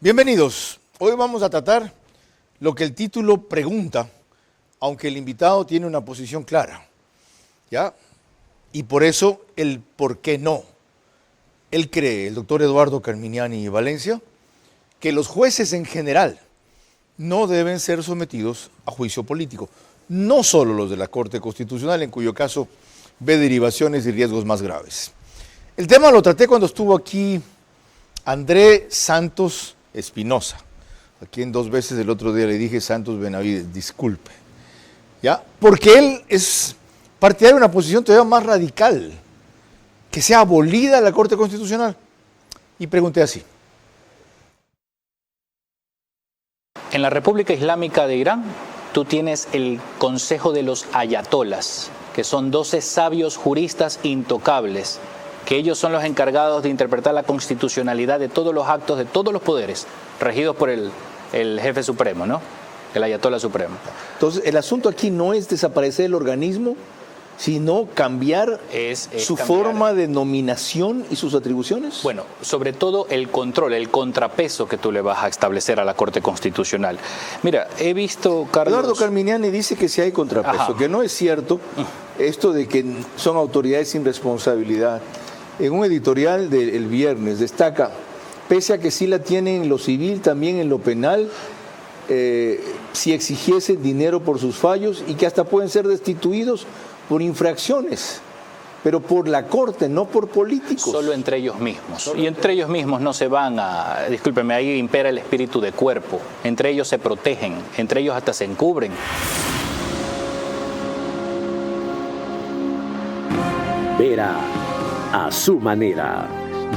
Bienvenidos. Hoy vamos a tratar lo que el título pregunta, aunque el invitado tiene una posición clara, ¿ya? Y por eso el por qué no. Él cree, el doctor Eduardo Carminiani Valencia, que los jueces en general no deben ser sometidos a juicio político, no solo los de la Corte Constitucional, en cuyo caso ve derivaciones y riesgos más graves. El tema lo traté cuando estuvo aquí André Santos Espinosa, a quien 2 veces el otro día le dije Santos Benavides, disculpe, ¿ya? Porque él es partidario de una posición todavía más radical, que sea abolida la Corte Constitucional. Y pregunté así. En la República Islámica de Irán, tú tienes el Consejo de los Ayatolas, que son 12 sabios juristas intocables, que ellos son los encargados de interpretar la constitucionalidad de todos los actos, de todos los poderes, regidos por el jefe supremo, ¿no? El Ayatolá supremo. Entonces, el asunto aquí no es desaparecer el organismo, sino cambiar su forma de nominación y sus atribuciones. Bueno, sobre todo el control, el contrapeso que tú le vas a establecer a la Corte Constitucional. Mira, he visto, Carlos... Eduardo Carminiani dice que sí hay contrapeso, ajá, que no es cierto esto de que son autoridades sin responsabilidad. En un editorial del viernes destaca, pese a que sí la tienen en lo civil, también en lo penal, si exigiesen dinero por sus fallos y que hasta pueden ser destituidos por infracciones, pero por la Corte, no por políticos. Solo entre ellos mismos. Y entre ellos mismos no se van a... Discúlpeme, ahí impera el espíritu de cuerpo. Entre ellos se protegen, entre ellos hasta se encubren. Vera a su manera.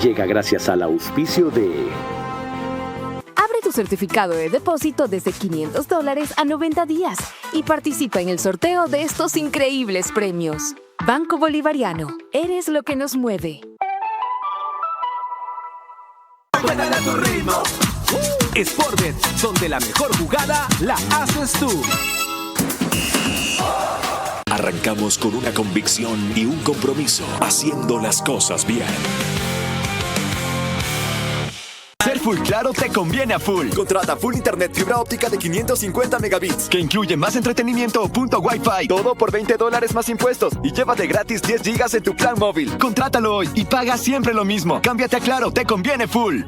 Llega gracias al auspicio de... Abre tu certificado de depósito desde $500 a 90 días y participa en el sorteo de estos increíbles premios. Banco Bolivariano, eres lo que nos mueve. Juégale a tu ritmo. Sportbet, donde la mejor jugada la haces tú. Arrancamos con una convicción y un compromiso, haciendo las cosas bien. Ser Full Claro te conviene a full. Contrata Full Internet fibra óptica de 550 megabits. Que incluye más entretenimiento o punto Wi-Fi. Todo por $20 más impuestos. Y llévate gratis 10 gigas en tu plan móvil. Contrátalo hoy y paga siempre lo mismo. Cámbiate a Claro, te conviene full.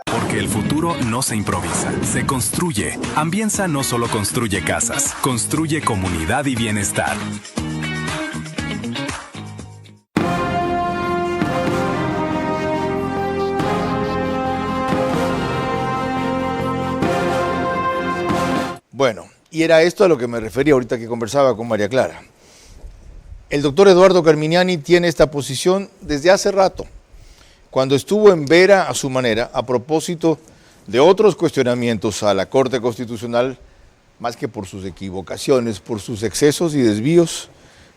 Porque el futuro no se improvisa, se construye. Ambienza no solo construye casas, construye comunidad y bienestar. Bueno, y era esto a lo que me refería ahorita que conversaba con María Clara. El doctor Eduardo Carminiani tiene esta posición desde hace rato, cuando estuvo en Vera a su manera, a propósito de otros cuestionamientos a la Corte Constitucional, más que por sus equivocaciones, por sus excesos y desvíos,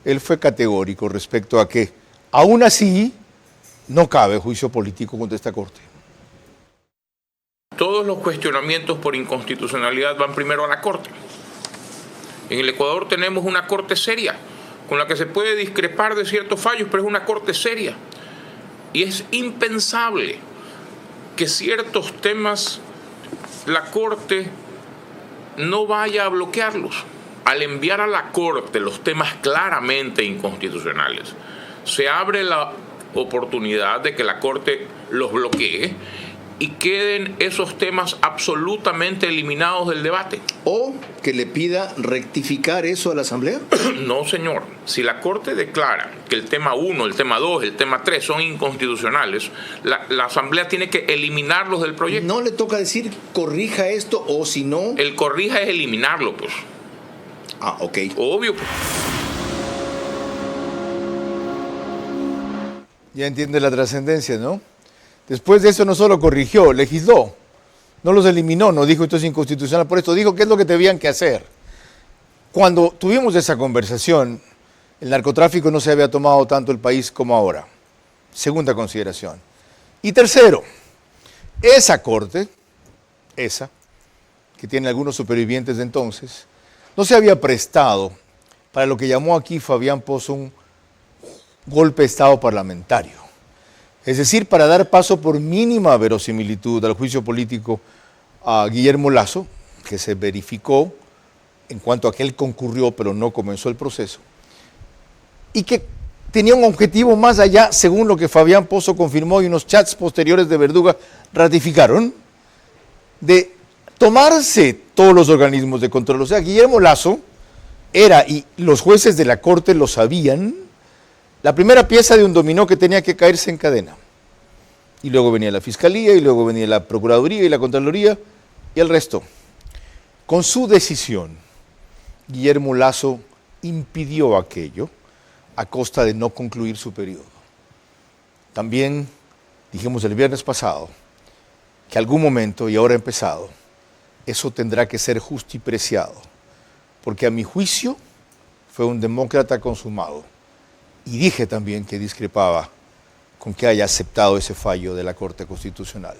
él fue categórico respecto a que, aún así, no cabe juicio político contra esta Corte. Todos los cuestionamientos por inconstitucionalidad van primero a la Corte. En el Ecuador tenemos una Corte seria, con la que se puede discrepar de ciertos fallos, pero es una Corte seria. Y es impensable que ciertos temas la Corte no vaya a bloquearlos. Al enviar a la Corte los temas claramente inconstitucionales, se abre la oportunidad de que la Corte los bloquee y queden esos temas absolutamente eliminados del debate. ¿O que le pida rectificar eso a la Asamblea? No, señor. Si la Corte declara que el tema 1, el tema 2, el tema 3 son inconstitucionales, la Asamblea tiene que eliminarlos del proyecto. No le toca decir corrija esto o si no... El corrija es eliminarlo, pues. Ah, ok. Obvio, pues. Ya entiende la trascendencia, ¿no? Después de eso no solo corrigió, legisló, no los eliminó, no dijo esto es inconstitucional, por esto dijo qué es lo que debían que hacer. Cuando tuvimos esa conversación, el narcotráfico no se había tomado tanto el país como ahora. Segunda consideración. Y tercero, esa Corte, esa, que tiene algunos supervivientes de entonces, no se había prestado para lo que llamó aquí Fabián Pozo un golpe de Estado parlamentario. Es decir, para dar paso por mínima verosimilitud al juicio político a Guillermo Lasso, que se verificó en cuanto a que él concurrió pero no comenzó el proceso, y que tenía un objetivo más allá, según lo que Fabián Pozo confirmó y unos chats posteriores de Verduga ratificaron, de tomarse todos los organismos de control. O sea, Guillermo Lasso era, y los jueces de la Corte lo sabían, la primera pieza de un dominó que tenía que caerse en cadena. Y luego venía la Fiscalía, y luego venía la Procuraduría y la Contraloría, y el resto. Con su decisión, Guillermo Lasso impidió aquello a costa de no concluir su periodo. También dijimos el viernes pasado que algún momento, y ahora ha empezado, eso tendrá que ser justipreciado, porque a mi juicio fue un demócrata consumado. Y dije también que discrepaba con que haya aceptado ese fallo de la Corte Constitucional,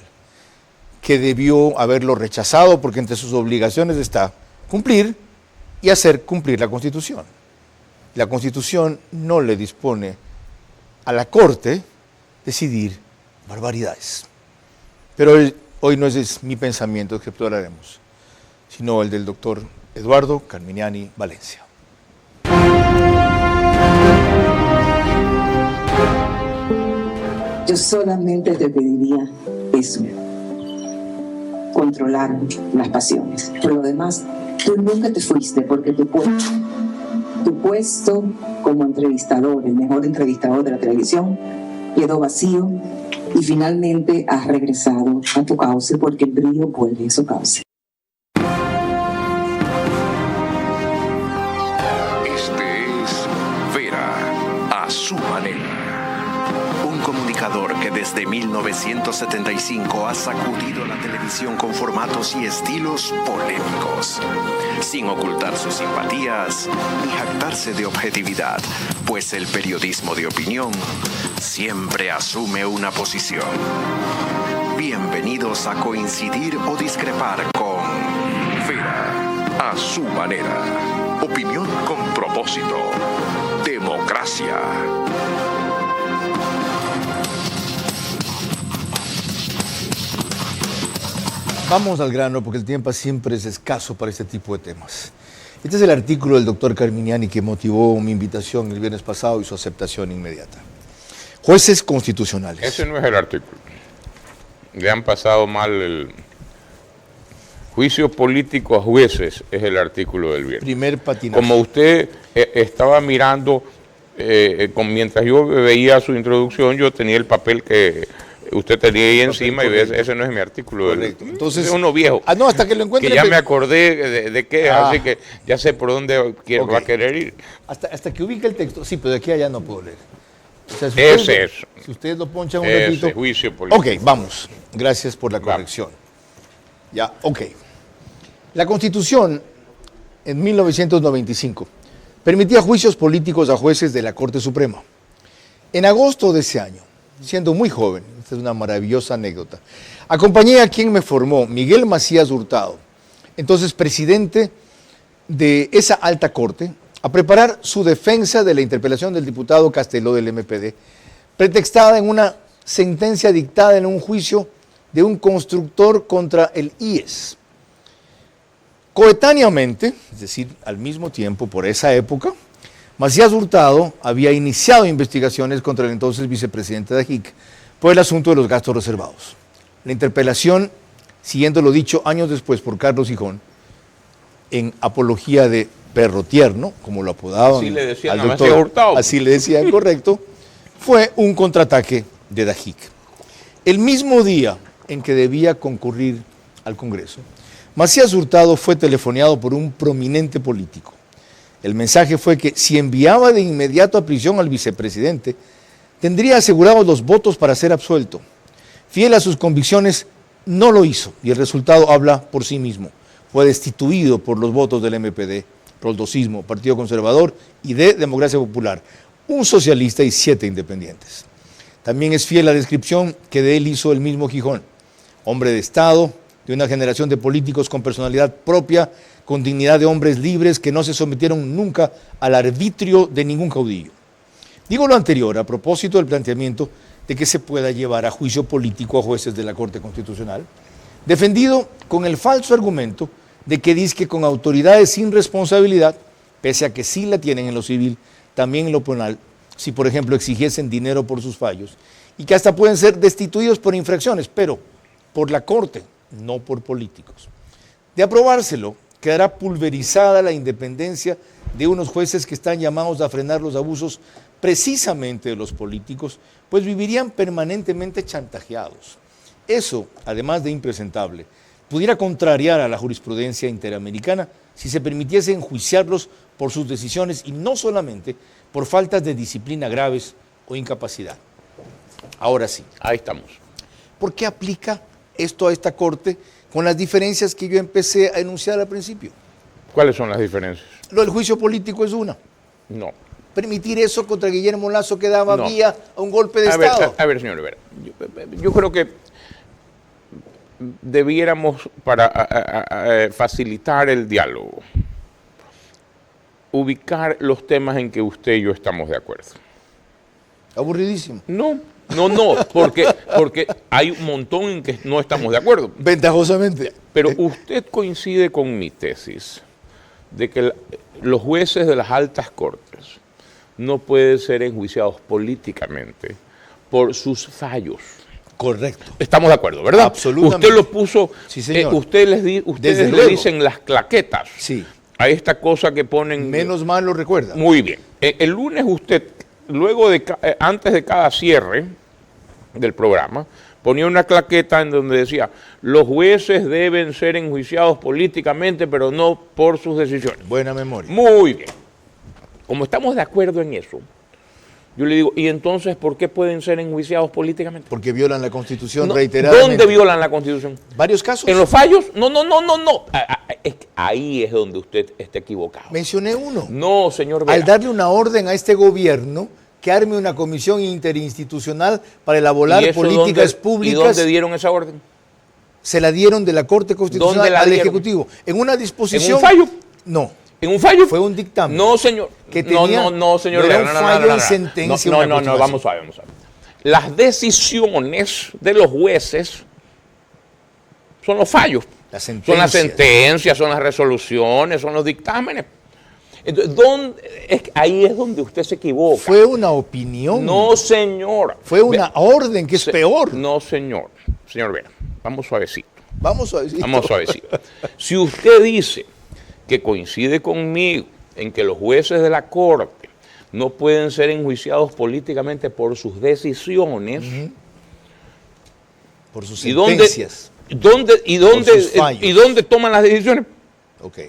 que debió haberlo rechazado porque entre sus obligaciones está cumplir y hacer cumplir la Constitución. La Constitución no le dispone a la Corte decidir barbaridades. Pero hoy no es mi pensamiento que exploraremos, sino el del doctor Eduardo Carminiani Valencia. Yo solamente te pediría eso, controlar las pasiones. Por lo demás, tú nunca te fuiste porque tu puesto como entrevistador, el mejor entrevistador de la televisión, quedó vacío y finalmente has regresado a tu cauce porque el brillo vuelve a su cauce. Este es Vera a su manera. Un comunicador que desde 1975 ha sacudido la televisión con formatos y estilos polémicos, sin ocultar sus simpatías ni jactarse de objetividad, pues el periodismo de opinión siempre asume una posición. Bienvenidos a coincidir o discrepar con Vera a su manera. Opinión con propósito. Democracia. Vamos al grano porque el tiempo siempre es escaso para este tipo de temas. Este es el artículo del doctor Carminiani que motivó mi invitación el viernes pasado y su aceptación inmediata. Jueces constitucionales. Ese no es el artículo. Le han pasado mal el juicio político a jueces, es el artículo del viernes. Primer patinaje. Como usted estaba mirando, mientras yo veía su introducción, yo tenía el papel que usted tenía ahí encima y ese no es mi artículo. Correcto. Entonces, es uno viejo. No, hasta que lo encuentre. Que ya me acordé de qué es, así que ya sé por dónde va a querer ir. Hasta que ubique el texto. Sí, pero de aquí a allá no puedo leer. O sea, si ustedes lo ponchan un ratito. Juicio político. Ok, vamos. Gracias por la corrección. Ya, ok. La Constitución, en 1995, permitía juicios políticos a jueces de la Corte Suprema. En agosto de ese año, siendo muy joven, esta es una maravillosa anécdota, acompañé a quien me formó, Miguel Macías Hurtado, entonces presidente de esa alta corte, a preparar su defensa de la interpelación del diputado Casteló del MPD, pretextada en una sentencia dictada en un juicio de un constructor contra el IES. Coetáneamente, es decir, al mismo tiempo, por esa época, Macías Hurtado había iniciado investigaciones contra el entonces vicepresidente de AJIC por el asunto de los gastos reservados. La interpelación, siguiendo lo dicho años después por Carlos Gijón, en apología de perro tierno, como lo apodaban así le decían al doctor, Macías Hurtado. así le decían, correcto, fue un contraataque de AJIC. El mismo día en que debía concurrir al Congreso, Macías Hurtado fue telefoneado por un prominente político. El mensaje fue que si enviaba de inmediato a prisión al vicepresidente, tendría asegurados los votos para ser absuelto. Fiel a sus convicciones, no lo hizo y el resultado habla por sí mismo. Fue destituido por los votos del MPD, Roldosismo, Partido Conservador y de Democracia Popular, un socialista y 7 independientes. También es fiel la descripción que de él hizo el mismo Gijón, hombre de Estado, de una generación de políticos con personalidad propia, con dignidad de hombres libres que no se sometieron nunca al arbitrio de ningún caudillo. Digo lo anterior a propósito del planteamiento de que se pueda llevar a juicio político a jueces de la Corte Constitucional, defendido con el falso argumento de que dizque con autoridades sin responsabilidad, pese a que sí la tienen en lo civil, también en lo penal, si por ejemplo exigiesen dinero por sus fallos, y que hasta pueden ser destituidos por infracciones, pero por la Corte, no por políticos. De aprobárselo, quedará pulverizada la independencia de unos jueces que están llamados a frenar los abusos precisamente de los políticos, pues vivirían permanentemente chantajeados. Eso, además de impresentable, pudiera contrariar a la jurisprudencia interamericana si se permitiese enjuiciarlos por sus decisiones y no solamente por faltas de disciplina graves o incapacidad. Ahora sí. Ahí estamos. ¿Por qué aplica esto a esta Corte con las diferencias que yo empecé a enunciar al principio? ¿Cuáles son las diferencias? Lo del juicio político es una. No. Permitir eso contra Guillermo Lasso que daba vía a un golpe de Estado. Estado. Señor Rivera, yo creo que debiéramos, para facilitar el diálogo, ubicar los temas en que usted y yo estamos de acuerdo. Aburridísimo. No, porque hay un montón en que no estamos de acuerdo. Ventajosamente. Pero usted coincide con mi tesis de que los jueces de las altas cortes no pueden ser enjuiciados políticamente por sus fallos. Correcto. Estamos de acuerdo, ¿verdad? Absolutamente. Usted lo puso, sí, señor. Ustedes le dicen las claquetas. Sí. A esta cosa que ponen. Menos mal lo recuerda. Muy bien. El lunes usted, antes de cada cierre del programa, ponía una claqueta en donde decía, los jueces deben ser enjuiciados políticamente, pero no por sus decisiones. Buena memoria. Muy bien. Como estamos de acuerdo en eso, yo le digo, ¿y entonces por qué pueden ser enjuiciados políticamente? Porque violan la Constitución reiteradamente. ¿Dónde violan la Constitución? ¿Varios casos? ¿En los fallos? No. Ahí es donde usted está equivocado. Mencioné uno. No, señor Vera. Al darle una orden a este gobierno que arme una comisión interinstitucional para elaborar políticas públicas. ¿Y dónde dieron esa orden? Se la dieron de la Corte Constitucional al Ejecutivo. En una disposición. ¿En un fallo? No. ¿En un fallo? Fue un dictamen. No, señor. Que tenía, no, señor. No era un fallo en sentencia. No, vamos a ver. Las decisiones de los jueces son los fallos. Son las sentencias, son las resoluciones, son los dictámenes. Entonces, ahí es donde usted se equivoca. Fue una opinión. No, señor. Fue una orden, que es peor. No, señor. Señor Vera, vamos suavecito. Vamos suavecito. Vamos suavecito. Si usted dice que coincide conmigo en que los jueces de la Corte no pueden ser enjuiciados políticamente por sus decisiones, por sus sentencias. ¿Y dónde toman las decisiones? Ok.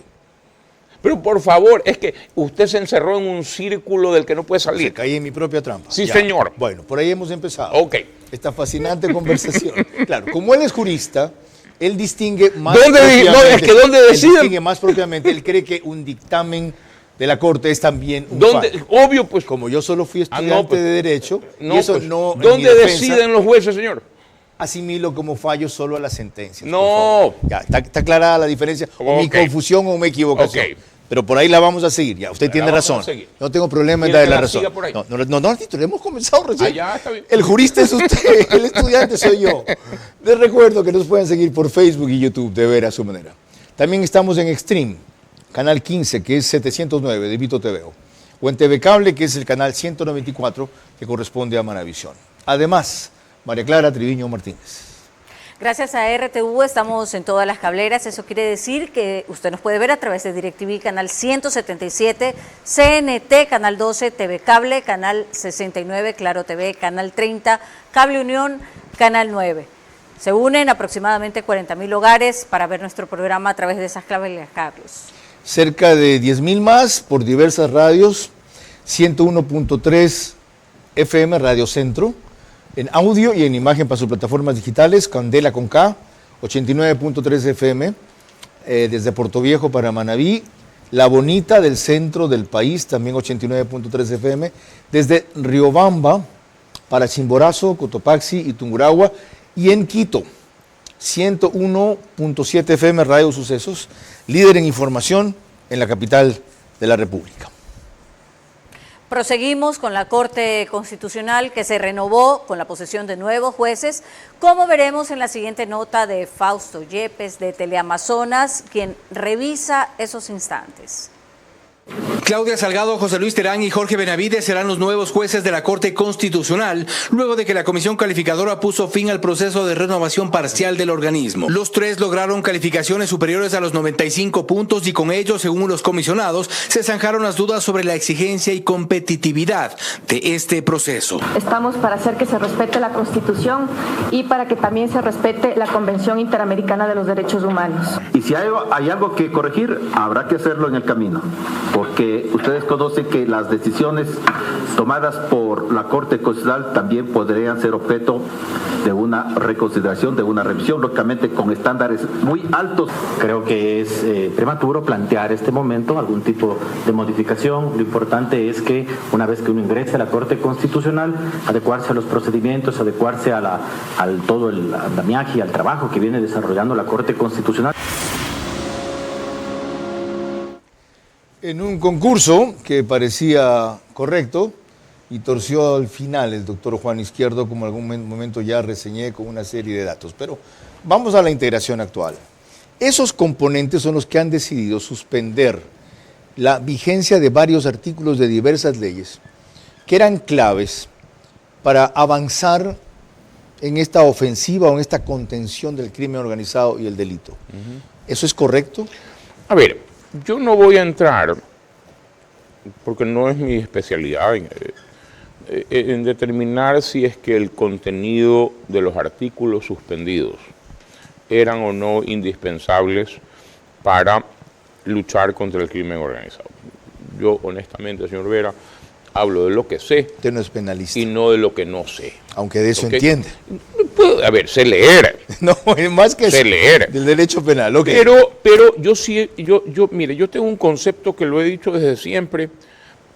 Pero por favor, es que usted se encerró en un círculo del que no puede salir. Se caí en mi propia trampa. Sí, señor. Bueno, por ahí hemos empezado. Ok. Esta fascinante conversación. Claro, como él es jurista, él distingue más ¿Dónde distingue más propiamente, él cree que un dictamen de la Corte es también un fallo. Obvio, pues. Como yo solo fui estudiante de Derecho, y eso pues, no. ¿Dónde deciden los jueces, señor? Asimilo como fallo solo a las sentencias. No. Ya, está aclarada la diferencia. O mi confusión o mi equivocación. Okay. Pero por ahí la vamos a seguir. Ya, usted tiene razón. No tengo problema en darle la razón. No, Artito, le hemos comenzado recién. Ya, está bien. El jurista es usted, el estudiante soy yo. Les recuerdo que nos pueden seguir por Facebook y YouTube de Vera a su manera. También estamos en Extreme, canal 15, que es 709 de Vito TV. O en TV Cable, que es el canal 194, que corresponde a Manavisión. Además, María Clara Triviño Martínez. Gracias a RTV estamos en todas las cableras, eso quiere decir que usted nos puede ver a través de DirecTV, canal 177, CNT, canal 12, TV Cable, canal 69, Claro TV, canal 30, Cable Unión, canal 9. Se unen aproximadamente 40.000 hogares para ver nuestro programa a través de esas cableras, Carlos. Cerca de 10.000 más por diversas radios, 101.3 FM Radio Centro, en audio y en imagen para sus plataformas digitales, Candela con K, 89.3 FM, desde Puerto Viejo para Manabí, La Bonita del centro del país, también 89.3 FM, desde Riobamba para Chimborazo, Cotopaxi y Tungurahua, y en Quito, 101.7 FM Radio Sucesos, líder en información en la capital de la República. Proseguimos con la Corte Constitucional que se renovó con la posesión de nuevos jueces, como veremos en la siguiente nota de Fausto Yepes de Teleamazonas, quien revisa esos instantes. Claudia Salgado, José Luis Terán y Jorge Benavides serán los nuevos jueces de la Corte Constitucional, luego de que la Comisión Calificadora puso fin al proceso de renovación parcial del organismo. Los tres lograron calificaciones superiores a los 95 puntos y con ello, según los comisionados, se zanjaron las dudas sobre la exigencia y competitividad de este proceso. Estamos para hacer que se respete la Constitución y para que también se respete la Convención Interamericana de los Derechos Humanos. Y si hay algo que corregir, habrá que hacerlo en el camino, porque ustedes conocen que las decisiones tomadas por la Corte Constitucional también podrían ser objeto de una reconsideración, de una revisión, lógicamente con estándares muy altos. Creo que es prematuro plantear este momento algún tipo de modificación. Lo importante es que una vez que uno ingrese a la Corte Constitucional, adecuarse a los procedimientos, adecuarse al todo el andamiaje y al trabajo que viene desarrollando la Corte Constitucional. En un concurso que parecía correcto y torció al final el doctor Juan Izquierdo, como en algún momento ya reseñé con una serie de datos. Pero vamos a la integración actual. Esos componentes son los que han decidido suspender la vigencia de varios artículos de diversas leyes que eran claves para avanzar en esta ofensiva o en esta contención del crimen organizado y el delito. ¿Eso es correcto? A ver, yo no voy a entrar, porque no es mi especialidad, en determinar si es que el contenido de los artículos suspendidos eran o no indispensables para luchar contra el crimen organizado. Yo, honestamente, señor Vera, hablo de lo que sé. Usted no es penalista. Y no de lo que no sé. Aunque de eso entiende. A ver, sé leer. No, es más que sé leer. Del derecho penal. Okay. Pero yo sí, mire, yo tengo un concepto que lo he dicho desde siempre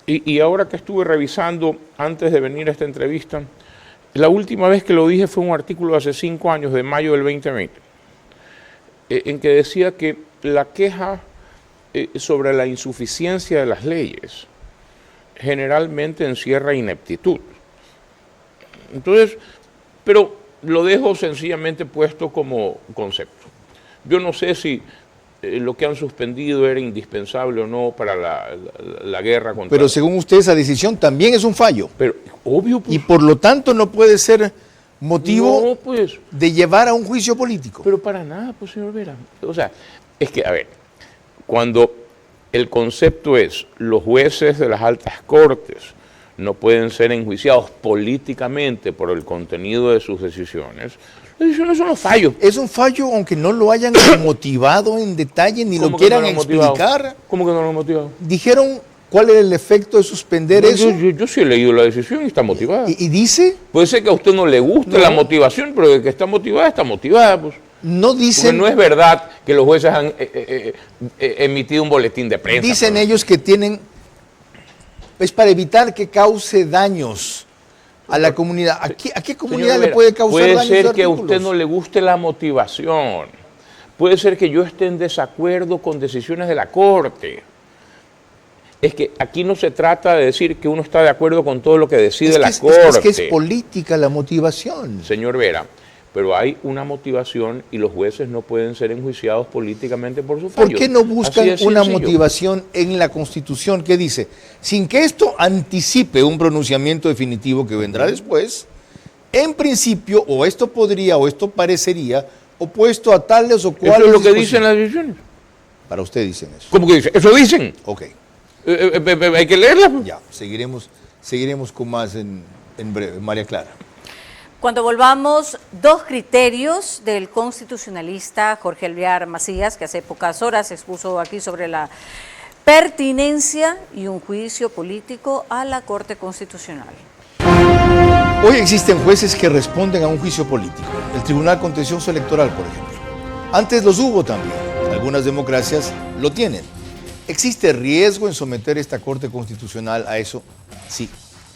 y ahora que estuve revisando antes de venir a esta entrevista, la última vez que lo dije fue un artículo de hace 5 años, de mayo del 2020, en que decía que la queja sobre la insuficiencia de las leyes generalmente encierra ineptitud. Entonces, pero lo dejo sencillamente puesto como concepto. Yo no sé si lo que han suspendido era indispensable o no para la guerra contra... Pero según usted esa decisión también es un fallo. Pero obvio. Pues, y por lo tanto no puede ser motivo de llevar a un juicio político. Pero para nada, pues señor Vera. O sea, es que, a ver, cuando el concepto es los jueces de las altas cortes no pueden ser enjuiciados políticamente por el contenido de sus decisiones, las decisiones son los fallos. Es un fallo aunque no lo hayan motivado en detalle ni lo quieran explicar. ¿Cómo que no lo han motivado? Dijeron cuál era el efecto de suspender eso. Yo sí he leído la decisión y está motivada. ¿Y dice? Puede ser que a usted no le guste la motivación, pero de que está motivada, pues. No dicen. Porque no es verdad que los jueces han emitido un boletín de prensa. Dicen ellos que tienen, es para evitar que cause daños a la comunidad. ¿A qué comunidad le puede causar daños? Puede ser que a usted no le guste la motivación. Puede ser que yo esté en desacuerdo con decisiones de la Corte. Es que aquí no se trata de decir que uno está de acuerdo con todo lo que decide la Corte. Es que es política la motivación. Señor Vera, pero hay una motivación y los jueces no pueden ser enjuiciados políticamente por sus fallos. ¿Por qué no buscan una motivación en la Constitución que dice, sin que esto anticipe un pronunciamiento definitivo que vendrá después, en principio, o esto podría o esto parecería opuesto a tales o cuales... ¿Eso es lo que dicen las decisiones? Para usted dicen eso. ¿Cómo que dicen? ¿Eso dicen? Ok. Hay que leerla. Ya, seguiremos con más en breve. María Clara. Cuando volvamos, 2 criterios del constitucionalista Jorge Elviar Macías, que hace pocas horas expuso aquí sobre la pertinencia y un juicio político a la Corte Constitucional. Hoy existen jueces que responden a un juicio político. El Tribunal Contencioso Electoral, por ejemplo. Antes los hubo también. Algunas democracias lo tienen. ¿Existe riesgo en someter esta Corte Constitucional a eso? Sí.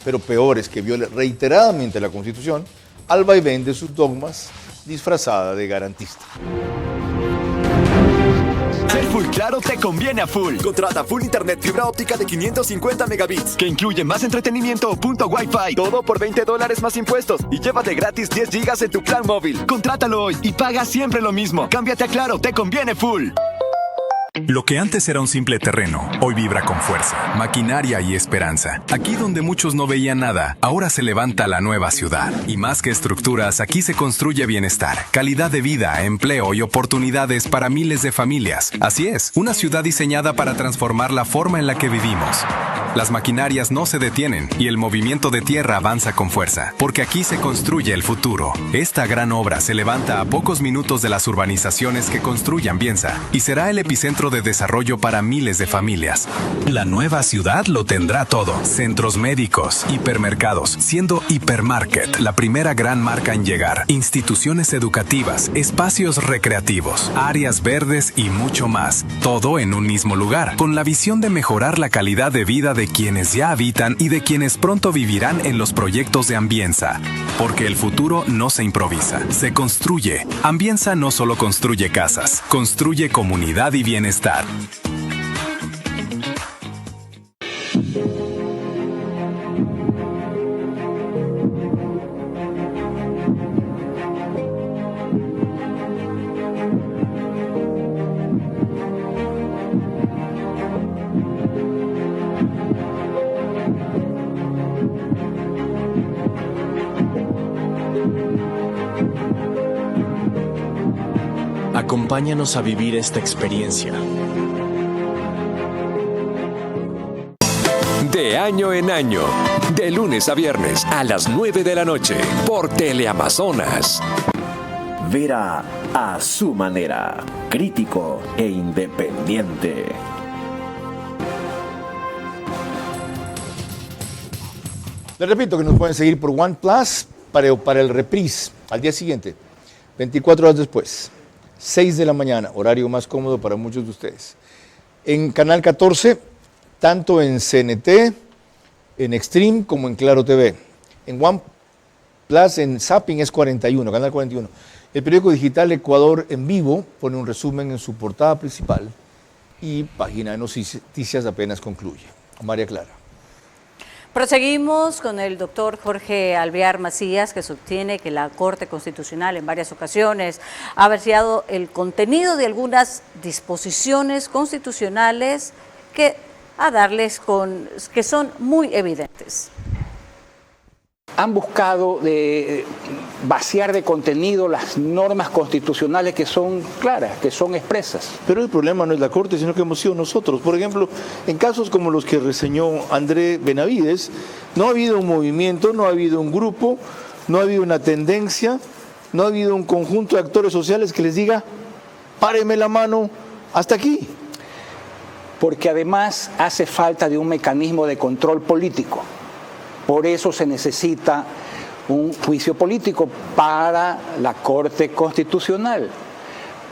Pero peor es que viole reiteradamente la Constitución al vaivén de sus dogmas disfrazada de garantista. Ser Full Claro te conviene a full. Contrata Full Internet fibra óptica de 550 megabits, que incluye más entretenimiento o punto Wi-Fi. Todo por $20 más impuestos y llévate gratis 10 gigas en tu plan móvil. Contrátalo hoy y paga siempre lo mismo. Cámbiate a Claro, te conviene full. Lo que antes era un simple terreno, hoy vibra con fuerza, maquinaria y esperanza. Aquí donde muchos no veían nada, ahora se levanta la nueva ciudad. Y más que estructuras, aquí se construye bienestar, calidad de vida, empleo y oportunidades para miles de familias. Así es, una ciudad diseñada para transformar la forma en la que vivimos. Las maquinarias no se detienen y el movimiento de tierra avanza con fuerza, porque aquí se construye el futuro. Esta gran obra se levanta a pocos minutos de las urbanizaciones que construye Ambienza y será el epicentro de desarrollo para miles de familias. La nueva ciudad lo tendrá todo. Centros médicos, hipermercados, siendo Hipermarket la primera gran marca en llegar. Instituciones educativas, espacios recreativos, áreas verdes y mucho más. Todo en un mismo lugar, con la visión de mejorar la calidad de vida de quienes ya habitan y de quienes pronto vivirán en los proyectos de Ambienza. Porque el futuro no se improvisa, se construye. Ambienza no solo construye casas, construye comunidad y bienestar. Acompáñanos a vivir esta experiencia. De año en año, de lunes a viernes a las 9 de la noche, por Teleamazonas. Vera a su manera, crítico e independiente. Les repito que nos pueden seguir por OnePlus para el reprise al día siguiente, 24 horas después, 6 de la mañana, horario más cómodo para muchos de ustedes. En Canal 14, tanto en CNT, en Extreme como en Claro TV. En OnePlus, en Zapping es 41, Canal 41. El periódico digital Ecuador en Vivo pone un resumen en su portada principal y página de noticias apenas concluye. María Clara. Proseguimos con el doctor Jorge Alvear Macías, que sostiene que la Corte Constitucional en varias ocasiones ha vaciado el contenido de algunas disposiciones constitucionales que son muy evidentes. Han buscado vaciar de contenido las normas constitucionales que son claras, que son expresas. Pero el problema no es la Corte, sino que hemos sido nosotros. Por ejemplo, en casos como los que reseñó André Benavides, no ha habido un movimiento, no ha habido un grupo, no ha habido una tendencia, no ha habido un conjunto de actores sociales que les diga, páreme la mano hasta aquí. Porque además hace falta de un mecanismo de control político. Por eso se necesita un juicio político para la Corte Constitucional.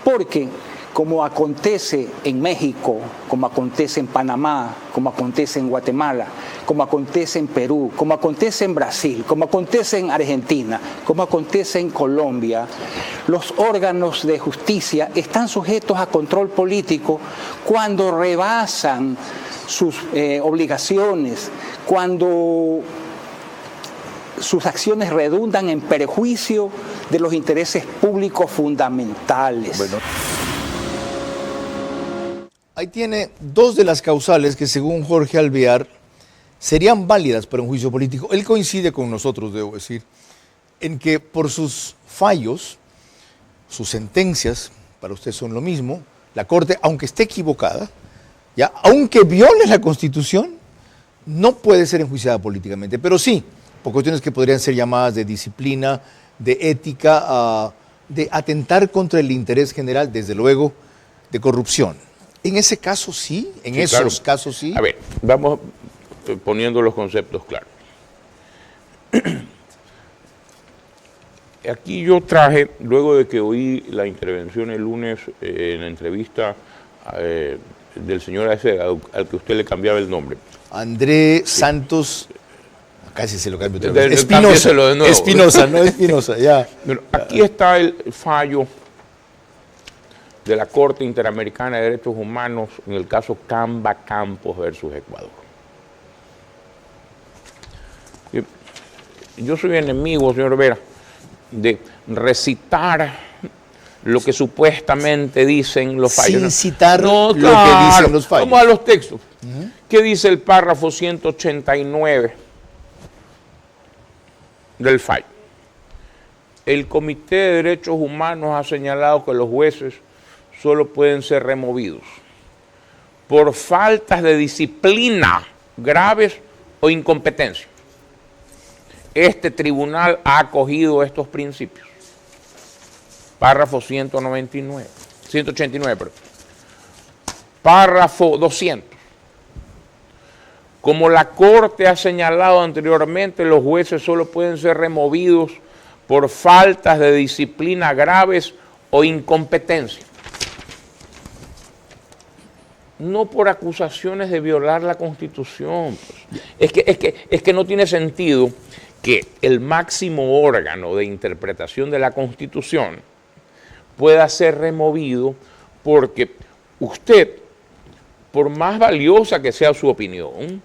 Porque como acontece en México, como acontece en Panamá, como acontece en Guatemala, como acontece en Perú, como acontece en Brasil, como acontece en Argentina, como acontece en Colombia, los órganos de justicia están sujetos a control político cuando rebasan sus obligaciones, cuando sus acciones redundan en perjuicio de los intereses públicos fundamentales. Bueno, ahí tiene dos de las causales que, según Jorge Alvear, serían válidas para un juicio político. Él coincide con nosotros, debo decir, en que por sus fallos, sus sentencias, para usted son lo mismo, la Corte, aunque esté equivocada, ya, aunque viole la Constitución, no puede ser enjuiciada políticamente, pero sí, por cuestiones que podrían ser llamadas de disciplina, de ética, de atentar contra el interés general, desde luego, de corrupción. En ese caso sí, en esos casos sí. A ver, vamos poniendo los conceptos claros. Aquí yo traje, luego de que oí la intervención el lunes en la entrevista del señor ese al que usted le cambiaba el nombre. André Santos, casi se lo cambio otra vez. Espinosa, no Espinosa, ya. Bueno, aquí está el fallo de la Corte Interamericana de Derechos Humanos en el caso Camba Campos versus Ecuador. Yo soy enemigo, señor Vera, de recitar lo que supuestamente dicen los fallos. Sin citar lo que dicen los fallos. Vamos a los textos. ¿Qué dice el párrafo 189 del fallo? El Comité de Derechos Humanos ha señalado que los jueces solo pueden ser removidos por faltas de disciplina graves o incompetencia. Este tribunal ha acogido estos principios. Párrafo 189, 189, perdón. Párrafo 200. Como la Corte ha señalado anteriormente, los jueces solo pueden ser removidos por faltas de disciplina graves o incompetencia. No por acusaciones de violar la Constitución. Pues. Es que no tiene sentido que el máximo órgano de interpretación de la Constitución pueda ser removido porque usted, por más valiosa que sea su opinión,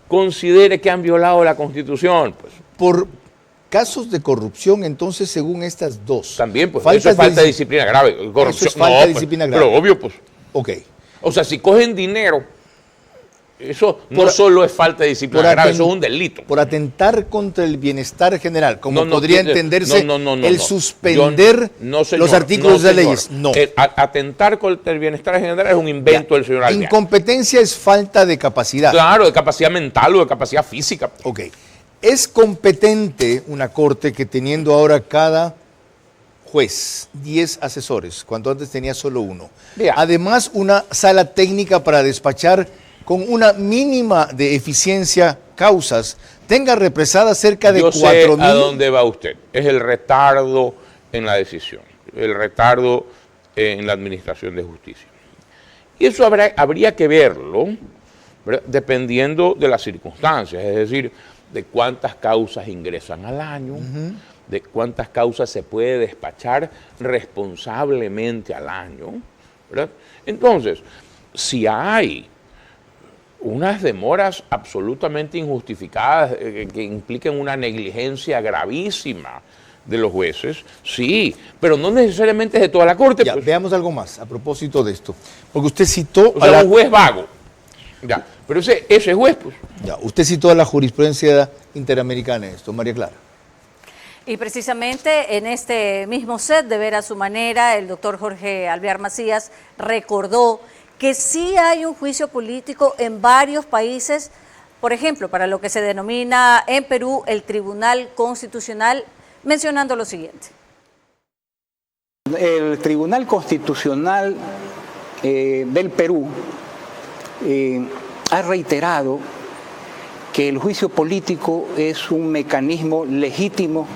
considere que han violado la Constitución. Pues. Por casos de corrupción, entonces, según estas dos. También, pues, eso es falta de disciplina grave. Corrupción, eso es falta de disciplina grave. Pero obvio, pues. Ok. O sea, si cogen dinero, eso no solo es falta de disciplina grave, eso es un delito. Por atentar contra el bienestar general, como podría entenderse el suspender los artículos de leyes. No. Atentar contra el bienestar general es un invento del señor Alvear. Incompetencia es falta de capacidad. Claro, de capacidad mental o de capacidad física. Ok. ¿Es competente una corte que teniendo ahora cada juez 10 asesores, cuando antes tenía solo uno? Además, una sala técnica para despachar con una mínima de eficiencia causas, tenga represadas cerca de 4.000. Yo sé a dónde va usted. Es el retardo en la decisión, el retardo en la administración de justicia. Y eso habría que verlo, ¿verdad?, dependiendo de las circunstancias, es decir, de cuántas causas ingresan al año, de cuántas causas se puede despachar responsablemente al año, ¿verdad? Entonces, si hay unas demoras absolutamente injustificadas que impliquen una negligencia gravísima de los jueces, sí, pero no necesariamente es de toda la Corte. Ya, pues. Veamos algo más a propósito de esto, porque usted citó o sea, un juez vago. Ya, pero ese juez, pues. Ya, usted citó a la jurisprudencia interamericana en esto, María Clara. Y precisamente en este mismo set de Ver a su manera, el doctor Jorge Alvear Macías recordó que sí hay un juicio político en varios países, por ejemplo, para lo que se denomina en Perú el Tribunal Constitucional, mencionando lo siguiente. El Tribunal Constitucional del Perú ha reiterado que el juicio político es un mecanismo legítimo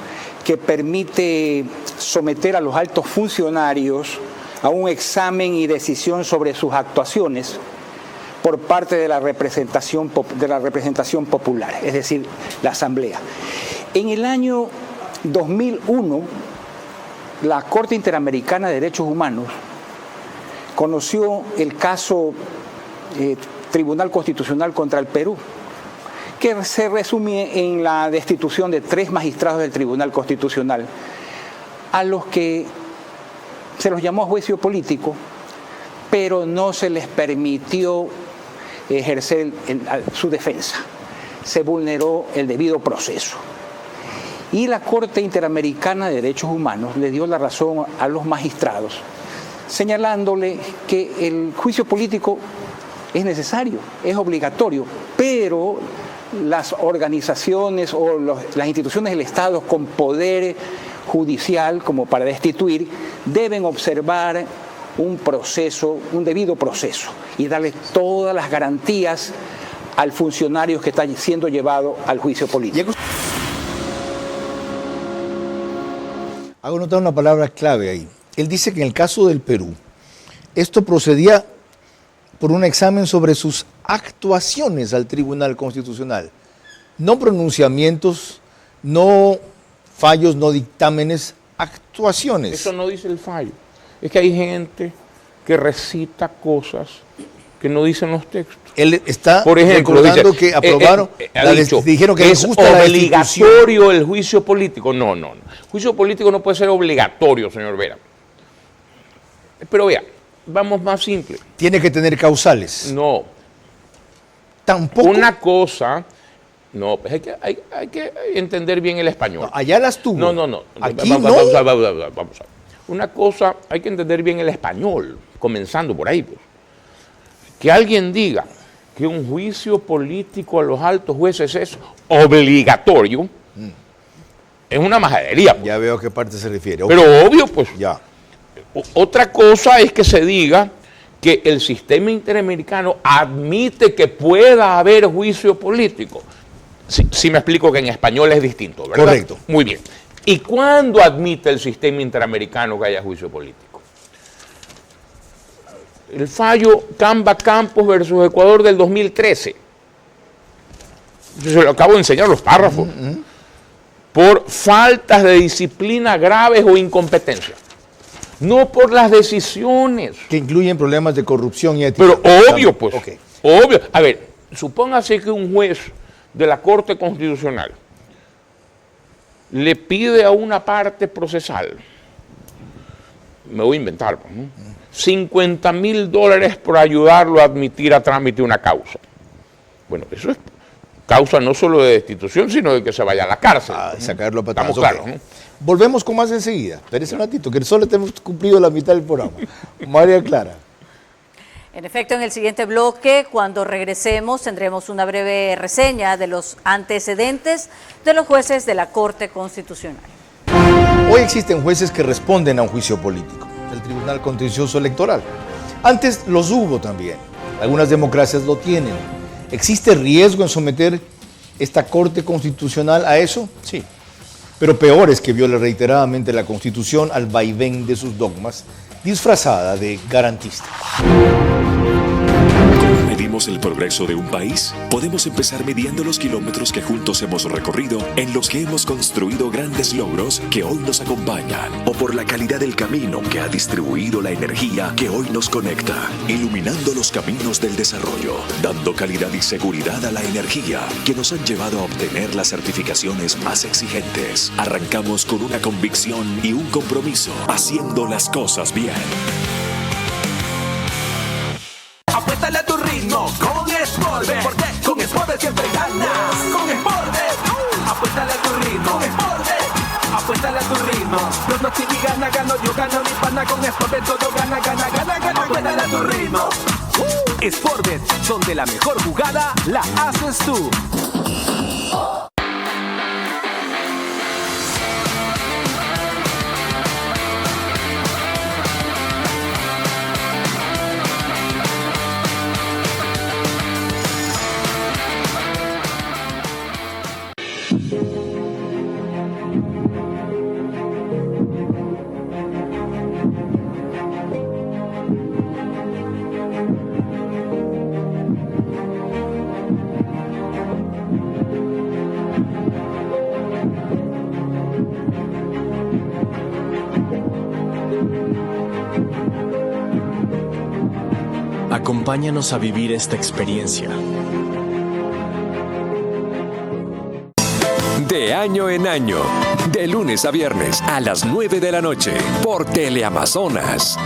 que permite someter a los altos funcionarios a un examen y decisión sobre sus actuaciones por parte de la representación popular, es decir, la Asamblea. En el año 2001, la Corte Interamericana de Derechos Humanos conoció el caso Tribunal Constitucional contra el Perú, que se resume en la destitución de 3 magistrados del Tribunal Constitucional, a los que se los llamó a juicio político, pero no se les permitió ejercer su defensa. Se vulneró el debido proceso. Y la Corte Interamericana de Derechos Humanos le dio la razón a los magistrados, señalándole que el juicio político es necesario, es obligatorio, pero las organizaciones o las instituciones del Estado con poder judicial como para destituir deben observar un proceso, un debido proceso y darle todas las garantías al funcionario que está siendo llevado al juicio político. Hago notar una palabra clave ahí. Él dice que en el caso del Perú, esto procedía por un examen sobre sus actuaciones al Tribunal Constitucional. No pronunciamientos, no fallos, no dictámenes, actuaciones. Eso no dice el fallo. Es que hay gente que recita cosas que no dicen los textos. Él está por ejemplo, recordando dice, que aprobaron, dijeron que es obligatorio el juicio político. No. Juicio político no puede ser obligatorio, señor Vera. Pero vea, vamos más simple. Tiene que tener causales. No. Tampoco. Una cosa, no, pues hay que entender bien el español. No, allá las tuvo. No. Aquí vamos a ver. Una cosa, hay que entender bien el español, comenzando por ahí, pues. Que alguien diga que un juicio político a los altos jueces es obligatorio, es una majadería. Pues. Ya veo a qué parte se refiere. Pero obvio, pues. Ya. Otra cosa es que se diga que el sistema interamericano admite que pueda haber juicio político. Sí me explico que en español es distinto, ¿verdad? Correcto. Muy bien. ¿Y cuándo admite el sistema interamericano que haya juicio político? El fallo Camba Campos versus Ecuador del 2013. Yo se lo acabo de enseñar los párrafos. Por faltas de disciplina graves o incompetencia. No por las decisiones. Que incluyen problemas de corrupción y ética. Pero obvio, pues. Okay. Obvio. A ver, supóngase que un juez de la Corte Constitucional le pide a una parte procesal, me voy a inventar, ¿no? $50,000 por ayudarlo a admitir a trámite una causa. Bueno, eso es causa no solo de destitución, sino de que se vaya a la cárcel. Sacarlo a patadas. Estamos claros, ¿no? Volvemos con más enseguida. Espérese un ratito, que solo hemos cumplido la mitad del programa. María Clara. En efecto, en el siguiente bloque, cuando regresemos, tendremos una breve reseña de los antecedentes de los jueces de la Corte Constitucional. Hoy existen jueces que responden a un juicio político, el Tribunal Contencioso Electoral. Antes los hubo también. Algunas democracias lo tienen. ¿Existe riesgo en someter esta Corte Constitucional a eso? Sí. Pero peor es que viole reiteradamente la Constitución al vaivén de sus dogmas, disfrazada de garantista. ¿Cómo medimos el progreso de un país? Podemos empezar midiendo los kilómetros que juntos hemos recorrido, en los que hemos construido grandes logros que hoy nos acompañan, o por la calidad del camino que ha distribuido la energía que hoy nos conecta, iluminando los caminos del desarrollo, dando calidad y seguridad a la energía que nos han llevado a obtener las certificaciones más exigentes. Arrancamos con una convicción y un compromiso, haciendo las cosas bien. Apuéstale a tu ritmo con Sportbet, porque con Sportbet siempre ganas. Con Sportbet, apuéstale a tu ritmo. Con Sportbet, apuéstale a tu ritmo. Los noches y gana, gano yo, gano mi pana. Con Sportbet todo gana. Apuéstale a tu ritmo. Sportbet, donde la mejor jugada la haces tú. Acompáñanos a vivir esta experiencia. De año en año, de lunes a viernes a las 9 de la noche, por Teleamazonas.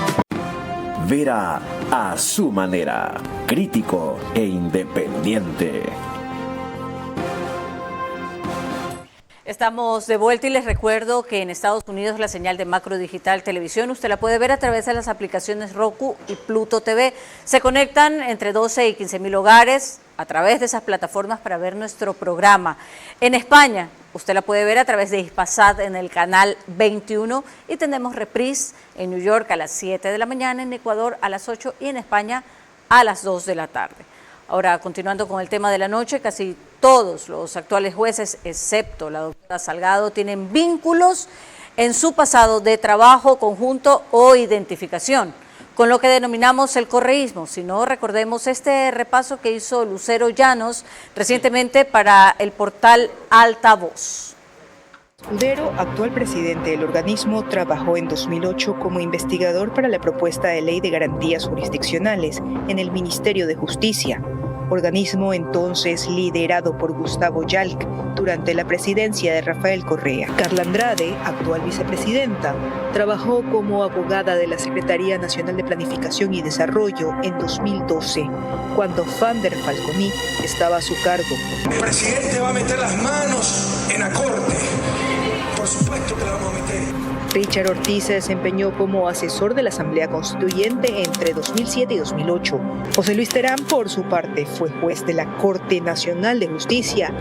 Vera a su manera, crítico e independiente. Estamos de vuelta y les recuerdo que en Estados Unidos la señal de Macro Digital Televisión usted la puede ver a través de las aplicaciones Roku y Pluto TV. Se conectan entre 12 y 15 mil hogares a través de esas plataformas para ver nuestro programa. En España usted la puede ver a través de Hispasat en el canal 21 y tenemos reprise en New York a las 7 de la mañana, en Ecuador a las 8 y en España a las 2 de la tarde. Ahora, continuando con el tema de la noche, casi todos los actuales jueces, excepto la doctora Salgado, tienen vínculos en su pasado de trabajo conjunto o identificación, con lo que denominamos el correísmo. Si no, recordemos este repaso que hizo Lucero Llanos recientemente para el portal Altavoz. Escudero, actual presidente del organismo, trabajó en 2008 como investigador para la propuesta de ley de garantías jurisdiccionales en el Ministerio de Justicia, organismo entonces liderado por Gustavo Yalc durante la presidencia de Rafael Correa. Carla Andrade, actual vicepresidenta, trabajó como abogada de la Secretaría Nacional de Planificación y Desarrollo en 2012, cuando Fander Falconi estaba a su cargo. El presidente va a meter las manos en la corte. Por supuesto que la vamos a meter. Richard Ortiz se desempeñó como asesor de la Asamblea Constituyente entre 2007 y 2008. José Luis Terán, por su parte, fue juez de la Corte Nacional de Justicia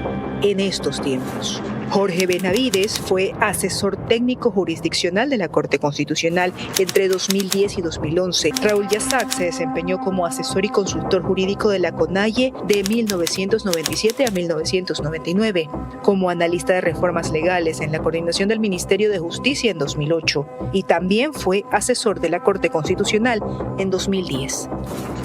en estos tiempos. Jorge Benavides fue asesor técnico jurisdiccional de la Corte Constitucional entre 2010 y 2011. Raúl Yazac se desempeñó como asesor y consultor jurídico de la CONAIE de 1997 a 1999, como analista de reformas legales en la coordinación del Ministerio de Justicia en 2008 y también fue asesor de la Corte Constitucional en 2010.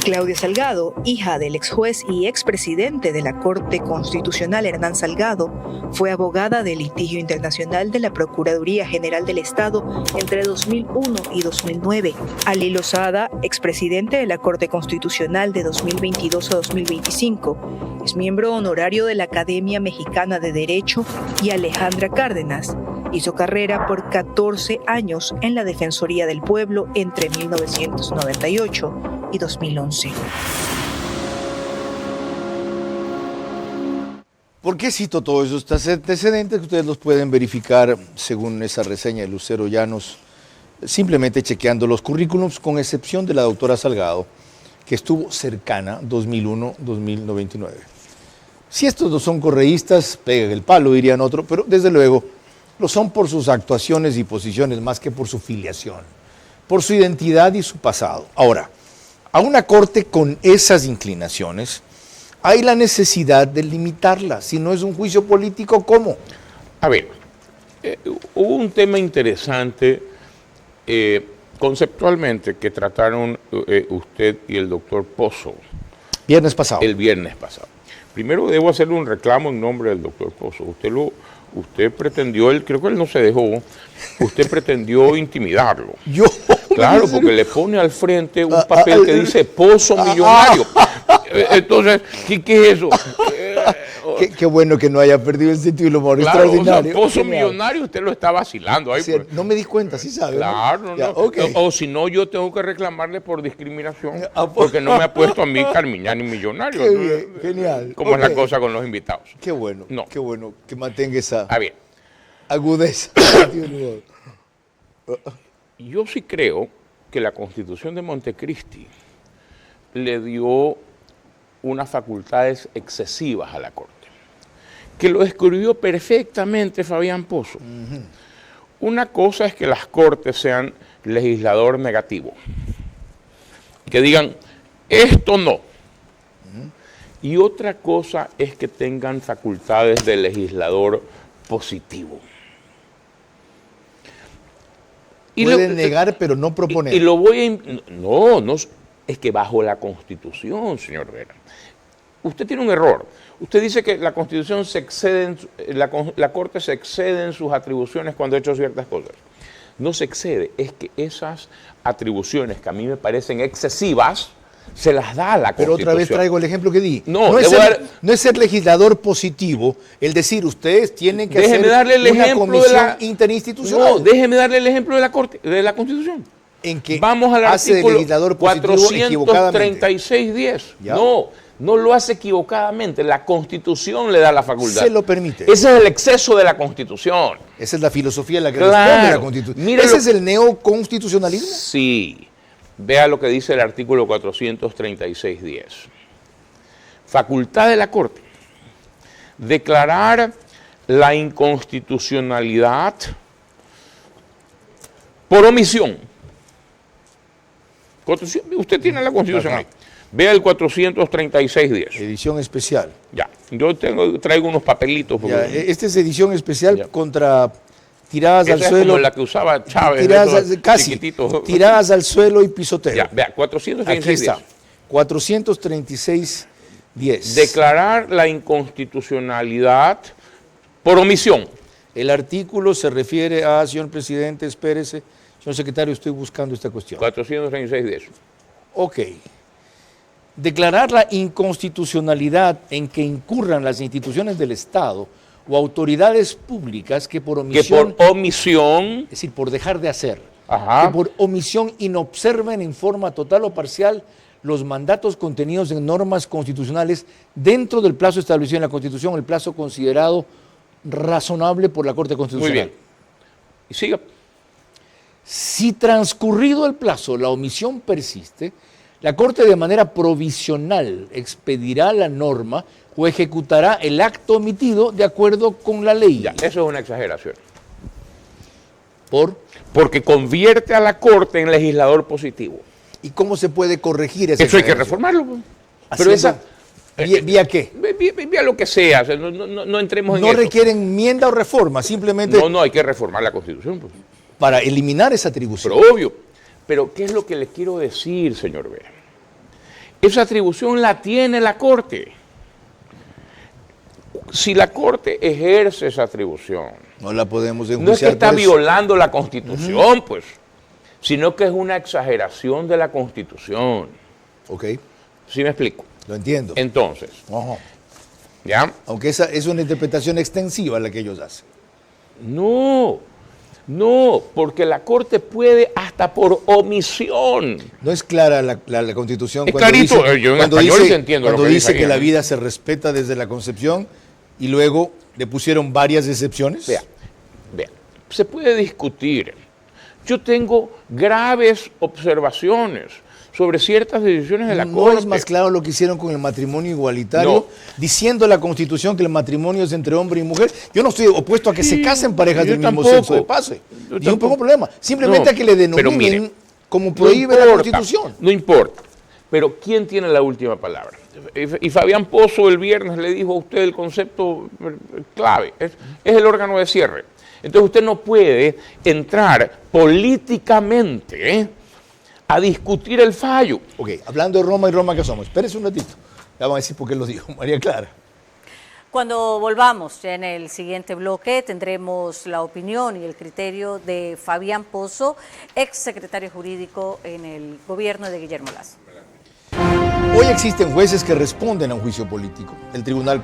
Claudia Salgado, hija del ex juez y expresidente de la Corte Constitucional Hernán Salgado, fue abogada de litigio internacional de la Procuraduría General del Estado entre 2001 y 2009. Ali Lozada, expresidente de la Corte Constitucional de 2022 a 2025, es miembro honorario de la Academia Mexicana de Derecho, y Alejandra Cárdenas hizo carrera por 14 años en la Defensoría del Pueblo entre 1998 y 2011. ¿Por qué cito todos esos antecedentes que ustedes los pueden verificar según esa reseña de Lucero Llanos, simplemente chequeando los currículums, con excepción de la doctora Salgado, que estuvo cercana 2001-2099? Si estos dos son correístas, peguen el palo, dirían otro, pero desde luego lo son por sus actuaciones y posiciones más que por su filiación, por su identidad y su pasado. Ahora, a una corte con esas inclinaciones, hay la necesidad de limitarla. Si no es un juicio político, ¿cómo? A ver, hubo un tema interesante conceptualmente que trataron usted y el doctor Pozo. Viernes pasado. El viernes pasado. Primero debo hacerle un reclamo en nombre del doctor Pozo. Usted pretendió, creo que él no se dejó, usted pretendió intimidarlo. ¿Yo? Claro, porque le pone al frente un papel que dice Pozo Millonario. Entonces, ¿qué es eso? Qué bueno que no haya perdido ese título, extraordinario. O sea, Pozo Millonario, usted lo está vacilando ahí. Sí, no me di cuenta, sí sabe. Claro, ya, no. Okay. O si no, yo tengo que reclamarle por discriminación, porque no me ha puesto a mí Carmiñani Millonario. Qué bien, genial. ¿Cómo es la cosa con los invitados? Qué bueno, qué bueno que mantenga esa agudeza. Yo sí creo que la Constitución de Montecristi le dio unas facultades excesivas a la Corte, que lo describió perfectamente Fabián Pozo. Una cosa es que las Cortes sean legislador negativo, que digan, esto no. Y otra cosa es que tengan facultades de legislador positivo. Pueden negar, pero no proponer. Y lo voy a... No, es que bajo la Constitución, señor Vera, usted tiene un error. Usted dice que la Constitución se excede, la Corte se excede en sus atribuciones cuando ha hecho ciertas cosas. No se excede, es que esas atribuciones que a mí me parecen excesivas, se las da a la Constitución. Pero otra vez traigo el ejemplo que di. No es ser legislador positivo el decir, ustedes tienen que hacer una comisión interinstitucional. No, déjeme darle el ejemplo de la Corte, de la Constitución. En que vamos al hace artículo legislador positivo 436.10. No lo hace equivocadamente. La Constitución le da la facultad. Se lo permite. Ese es el exceso de la Constitución. Esa es la filosofía en la que responde la Constitución. ¿Ese es el neoconstitucionalismo? Sí. Vea lo que dice el artículo 436.10. Facultad de la Corte. Declarar la inconstitucionalidad por omisión. Usted tiene la Constitución ahí. Vea el 436.10. Edición especial. Ya. Yo traigo unos papelitos. Ya, esta es edición especial contra tiradas al suelo. Es como la que usaba Chávez. Casi. Tiradas al suelo y pisoteo. Ya, vea, 436.10. 436.10. Declarar la inconstitucionalidad por omisión. El artículo se refiere a, señor presidente, espérese, señor secretario, estoy buscando esta cuestión. 436 de eso. Ok. Declarar la inconstitucionalidad en que incurran las instituciones del Estado o autoridades públicas que por omisión... Es decir, por dejar de hacer. Ajá. Que por omisión inobserven en forma total o parcial los mandatos contenidos en normas constitucionales dentro del plazo establecido en la Constitución, el plazo considerado razonable por la Corte Constitucional. Muy bien. Y siga. Si transcurrido el plazo la omisión persiste, la Corte de manera provisional expedirá la norma o ejecutará el acto omitido de acuerdo con la ley. Ya, eso es una exageración. Porque convierte a la Corte en legislador positivo. ¿Y cómo se puede corregir esa Eso hay que reformarlo. Pero esa... ¿Vía qué? Vía lo que sea. O sea, no entremos en no eso. Requiere enmienda o reforma, simplemente... No, hay que reformar la Constitución. Pues. Para eliminar esa atribución. Pero obvio. Pero ¿qué es lo que le quiero decir, señor Vera? Esa atribución la tiene la Corte. Si la Corte ejerce esa atribución... No la podemos enjuiciar. No es que está violando la Constitución, pues, sino que es una exageración de la Constitución. Ok. ¿Sí me explico? Lo entiendo. Entonces, ¿ya? Aunque esa es una interpretación extensiva la que ellos hacen. No, porque la Corte puede hasta por omisión. No es clara la Constitución. Es clarito, yo en español se entiendo cuando lo que dice dice que la vida se respeta desde la concepción y luego le pusieron varias excepciones. Vea, se puede discutir. Yo tengo graves observaciones sobre ciertas decisiones de la Corte. ¿No es más claro lo que hicieron con el matrimonio igualitario? Diciendo la Constitución que el matrimonio es entre hombre y mujer. Yo no estoy opuesto a que se casen parejas del mismo sexo de pase. Yo no tengo problema. Simplemente a que le denominen como prohíbe la Constitución. No importa. Pero ¿quién tiene la última palabra? Y Fabián Pozo el viernes le dijo a usted el concepto clave. Es el órgano de cierre. Entonces usted no puede entrar políticamente a discutir el fallo. Ok, hablando de Roma y Roma que somos. Espérese un ratito. Ya vamos a decir por qué lo dijo María Clara. Cuando volvamos en el siguiente bloque tendremos la opinión y el criterio de Fabián Pozo, ex secretario jurídico en el gobierno de Guillermo Lasso. Hoy existen jueces que responden a un juicio político, el Tribunal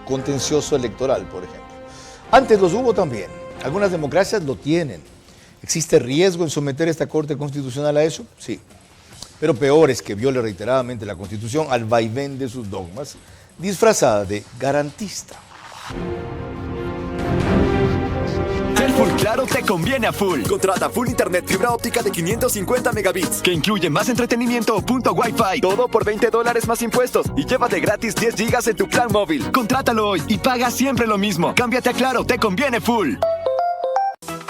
Contencioso Electoral, por ejemplo. Antes los hubo también, algunas democracias lo tienen. ¿Existe riesgo en someter esta Corte Constitucional a eso? Sí. Pero peor es que viole reiteradamente la Constitución al vaivén de sus dogmas, disfrazada de garantista. El Full Claro te conviene a full. Contrata full internet fibra óptica de 550 megabits, que incluye más entretenimiento o punto Wi-Fi. Todo por $20 más impuestos y llévate gratis 10 gigas en tu plan móvil. Contrátalo hoy y paga siempre lo mismo. Cámbiate a Claro, te conviene full.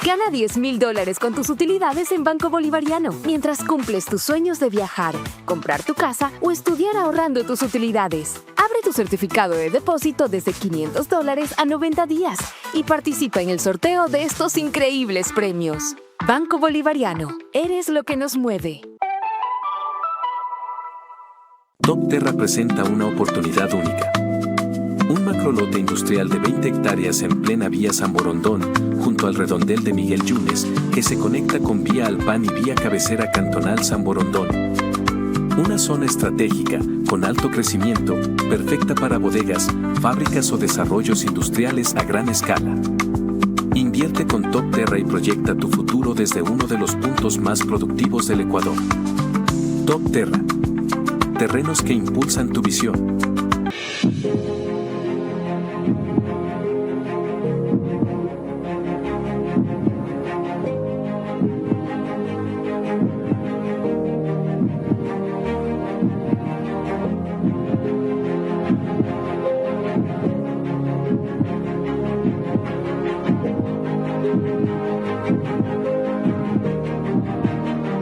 Gana $10,000 con tus utilidades en Banco Bolivariano, mientras cumples tus sueños de viajar, comprar tu casa o estudiar ahorrando tus utilidades. Abre tu certificado de depósito desde $500 a 90 días y participa en el sorteo de estos increíbles premios. Banco Bolivariano, eres lo que nos mueve. Topterra presenta una oportunidad única. Un macrolote industrial de 20 hectáreas en plena vía San Borondón, junto al redondel de Miguel Yunes, que se conecta con vía Alpán y vía cabecera cantonal San Borondón. Una zona estratégica, con alto crecimiento, perfecta para bodegas, fábricas o desarrollos industriales a gran escala. Invierte con Topterra y proyecta tu futuro desde uno de los puntos más productivos del Ecuador. Topterra. Terrenos que impulsan tu visión.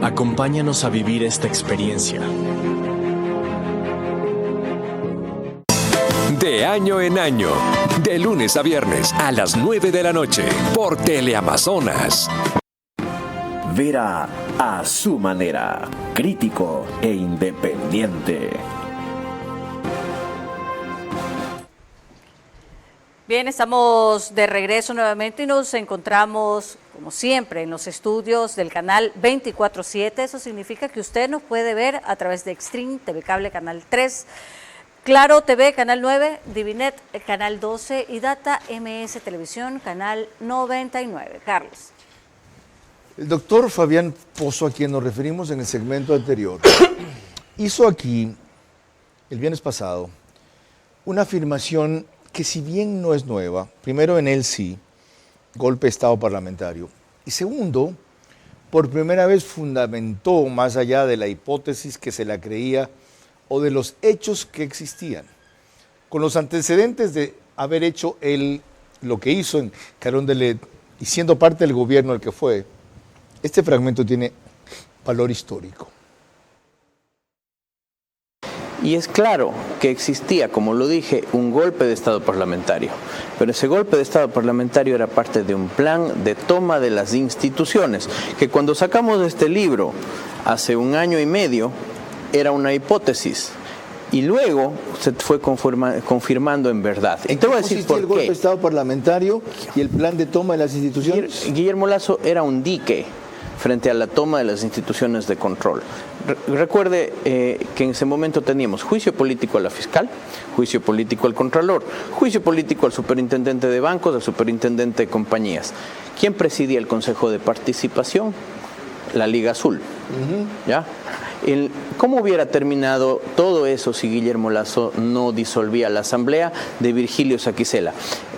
Acompáñanos a vivir esta experiencia. De año en año, de lunes a viernes a las 9 de la noche, por Teleamazonas. Vera a su manera, crítico e independiente. Bien, estamos de regreso nuevamente y nos encontramos, como siempre, en los estudios del canal 24/7. Eso significa que usted nos puede ver a través de Extreme, TV Cable, Canal 3, Claro TV, Canal 9, Divinet, Canal 12 y Data MS Televisión, Canal 99. Carlos. El doctor Fabián Pozo, a quien nos referimos en el segmento anterior, hizo aquí, el viernes pasado, una afirmación que si bien no es nueva, primero en él sí, golpe de Estado parlamentario, y segundo, por primera vez fundamentó más allá de la hipótesis que se la creía o de los hechos que existían, con los antecedentes de haber hecho él lo que hizo en Carondelet y siendo parte del gobierno el que fue. Este fragmento tiene valor histórico. Y es claro que existía, como lo dije, un golpe de Estado parlamentario. Pero ese golpe de Estado parlamentario era parte de un plan de toma de las instituciones, que cuando sacamos este libro hace 1 año y medio, era una hipótesis. Y luego se fue confirmando en verdad. Y te voy a decir por qué. ¿El golpe de Estado parlamentario y el plan de toma de las instituciones? Guillermo Lasso era un dique frente a la toma de las instituciones de control. Recuerde que en ese momento teníamos juicio político a la fiscal, juicio político al contralor, juicio político al superintendente de bancos, al superintendente de compañías. ¿Quién presidía el Consejo de Participación? La Liga Azul. ¿Ya? ¿Cómo hubiera terminado todo eso si Guillermo Lasso no disolvía la asamblea de Virgilio Saquicela?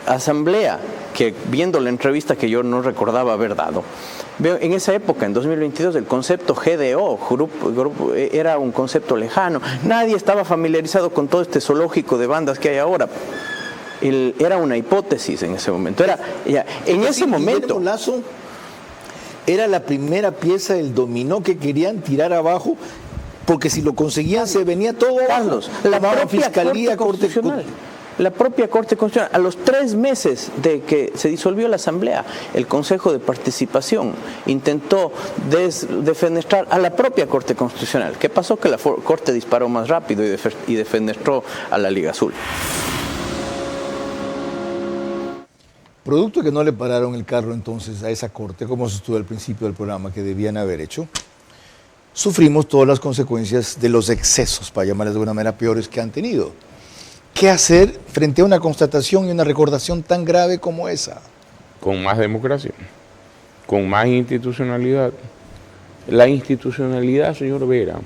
Asamblea que, viendo la entrevista que yo no recordaba haber dado, en esa época, en 2022, el concepto GDO, grupo, era un concepto lejano. Nadie estaba familiarizado con todo este zoológico de bandas que hay ahora. Era una hipótesis en ese momento. En ese momento... Guillermo Lasso era la primera pieza del dominó que querían tirar abajo, porque si lo conseguían se venía todo abajo. Carlos, la propia Fiscalía, Corte Constitucional. La propia Corte Constitucional, a los 3 meses de que se disolvió la Asamblea, el Consejo de Participación intentó defenestrar a la propia Corte Constitucional. ¿Qué pasó? Que la Corte disparó más rápido y defenestró a la Liga Azul. Producto que no le pararon el carro entonces a esa Corte, como sostuve al principio del programa, que debían haber hecho, sufrimos todas las consecuencias de los excesos, para llamarles de una manera, peores que han tenido. ¿Qué hacer frente a una constatación y una recordación tan grave como esa? Con más democracia, con más institucionalidad. La institucionalidad, señor Vera,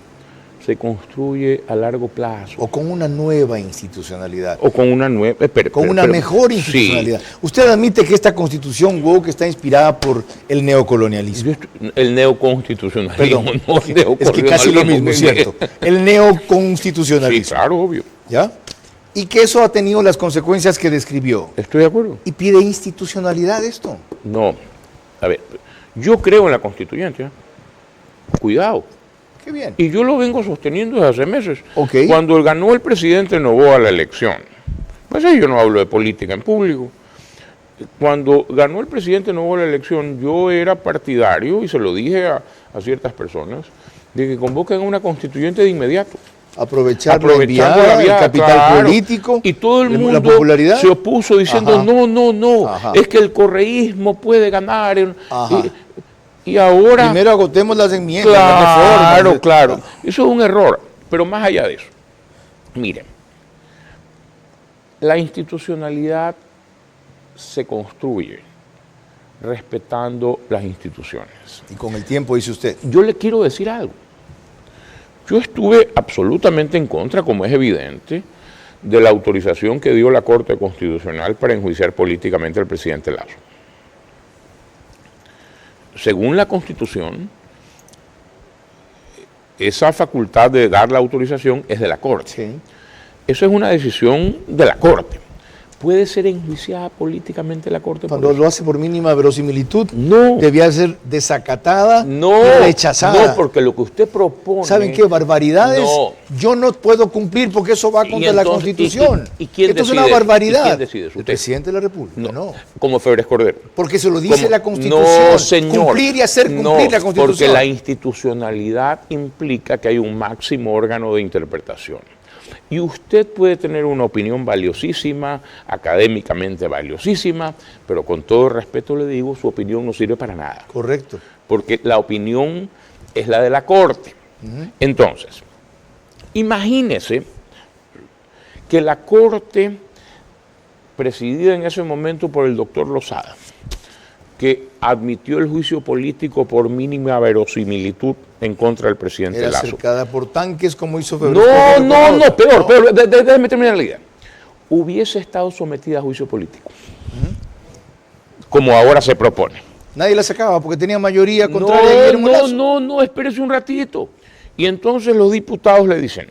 se construye a largo plazo. O con una nueva institucionalidad. O con una nueva... con una mejor institucionalidad. Sí. Usted admite que esta constitución woke está inspirada por el neocolonialismo. El neoconstitucionalismo. Perdón, no, es que casi lo mismo, ¿cierto? El neoconstitucionalismo. Sí, claro, obvio. ¿Ya? Y que eso ha tenido las consecuencias que describió. Estoy de acuerdo. ¿Y pide institucionalidad esto? No. A ver, yo creo en la constituyente. Cuidado. Qué bien. Y yo lo vengo sosteniendo desde hace meses. Okay. Cuando ganó el presidente Noboa la elección, pues yo no hablo de política en público. Cuando ganó el presidente Noboa la elección, yo era partidario, y se lo dije a ciertas personas, de que convoquen a una constituyente de inmediato. Aprovechando la vía, el capital político, y todo el mundo la popularidad se opuso diciendo, ajá, no, ajá, es que el correísmo puede ganar. Y ahora... Primero agotemos las enmiendas, las reformas. Claro. Eso es un error. Pero más allá de eso, miren, la institucionalidad se construye respetando las instituciones. Y con el tiempo, dice usted. Yo le quiero decir algo. Yo estuve absolutamente en contra, como es evidente, de la autorización que dio la Corte Constitucional para enjuiciar políticamente al presidente Lasso. Según la Constitución, esa facultad de dar la autorización es de la Corte. Sí. Eso es una decisión de la Corte. ¿Puede ser enjuiciada políticamente la Corte? Cuando lo hace por mínima verosimilitud, no. Debía ser desacatada y rechazada. No, porque lo que usted propone... ¿Saben qué? Barbaridades. No. Yo no puedo cumplir porque eso va contra la Constitución. ¿Y quién Esto decide? Es una barbaridad. ¿Y quién decide? El presidente de la República, no. Como Febres Cordero. Porque se lo dice la Constitución. No, señor. Cumplir y hacer cumplir la Constitución. Porque la institucionalidad implica que hay un máximo órgano de interpretación. Y usted puede tener una opinión valiosísima, académicamente valiosísima, pero con todo respeto le digo, su opinión no sirve para nada. Correcto. Porque la opinión es la de la Corte. Entonces, imagínese que la Corte, presidida en ese momento por el doctor Lozada, que admitió el juicio político por mínima verosimilitud en contra del presidente Era Lazo. cercada por tanques como hizo Berlusconi. No, peor, déjeme terminar la idea. Hubiese estado sometida a juicio político, como ahora se propone. Nadie la sacaba porque tenía mayoría contraria a Guillermo Lazo. No, espérese un ratito. Y entonces los diputados le dicen,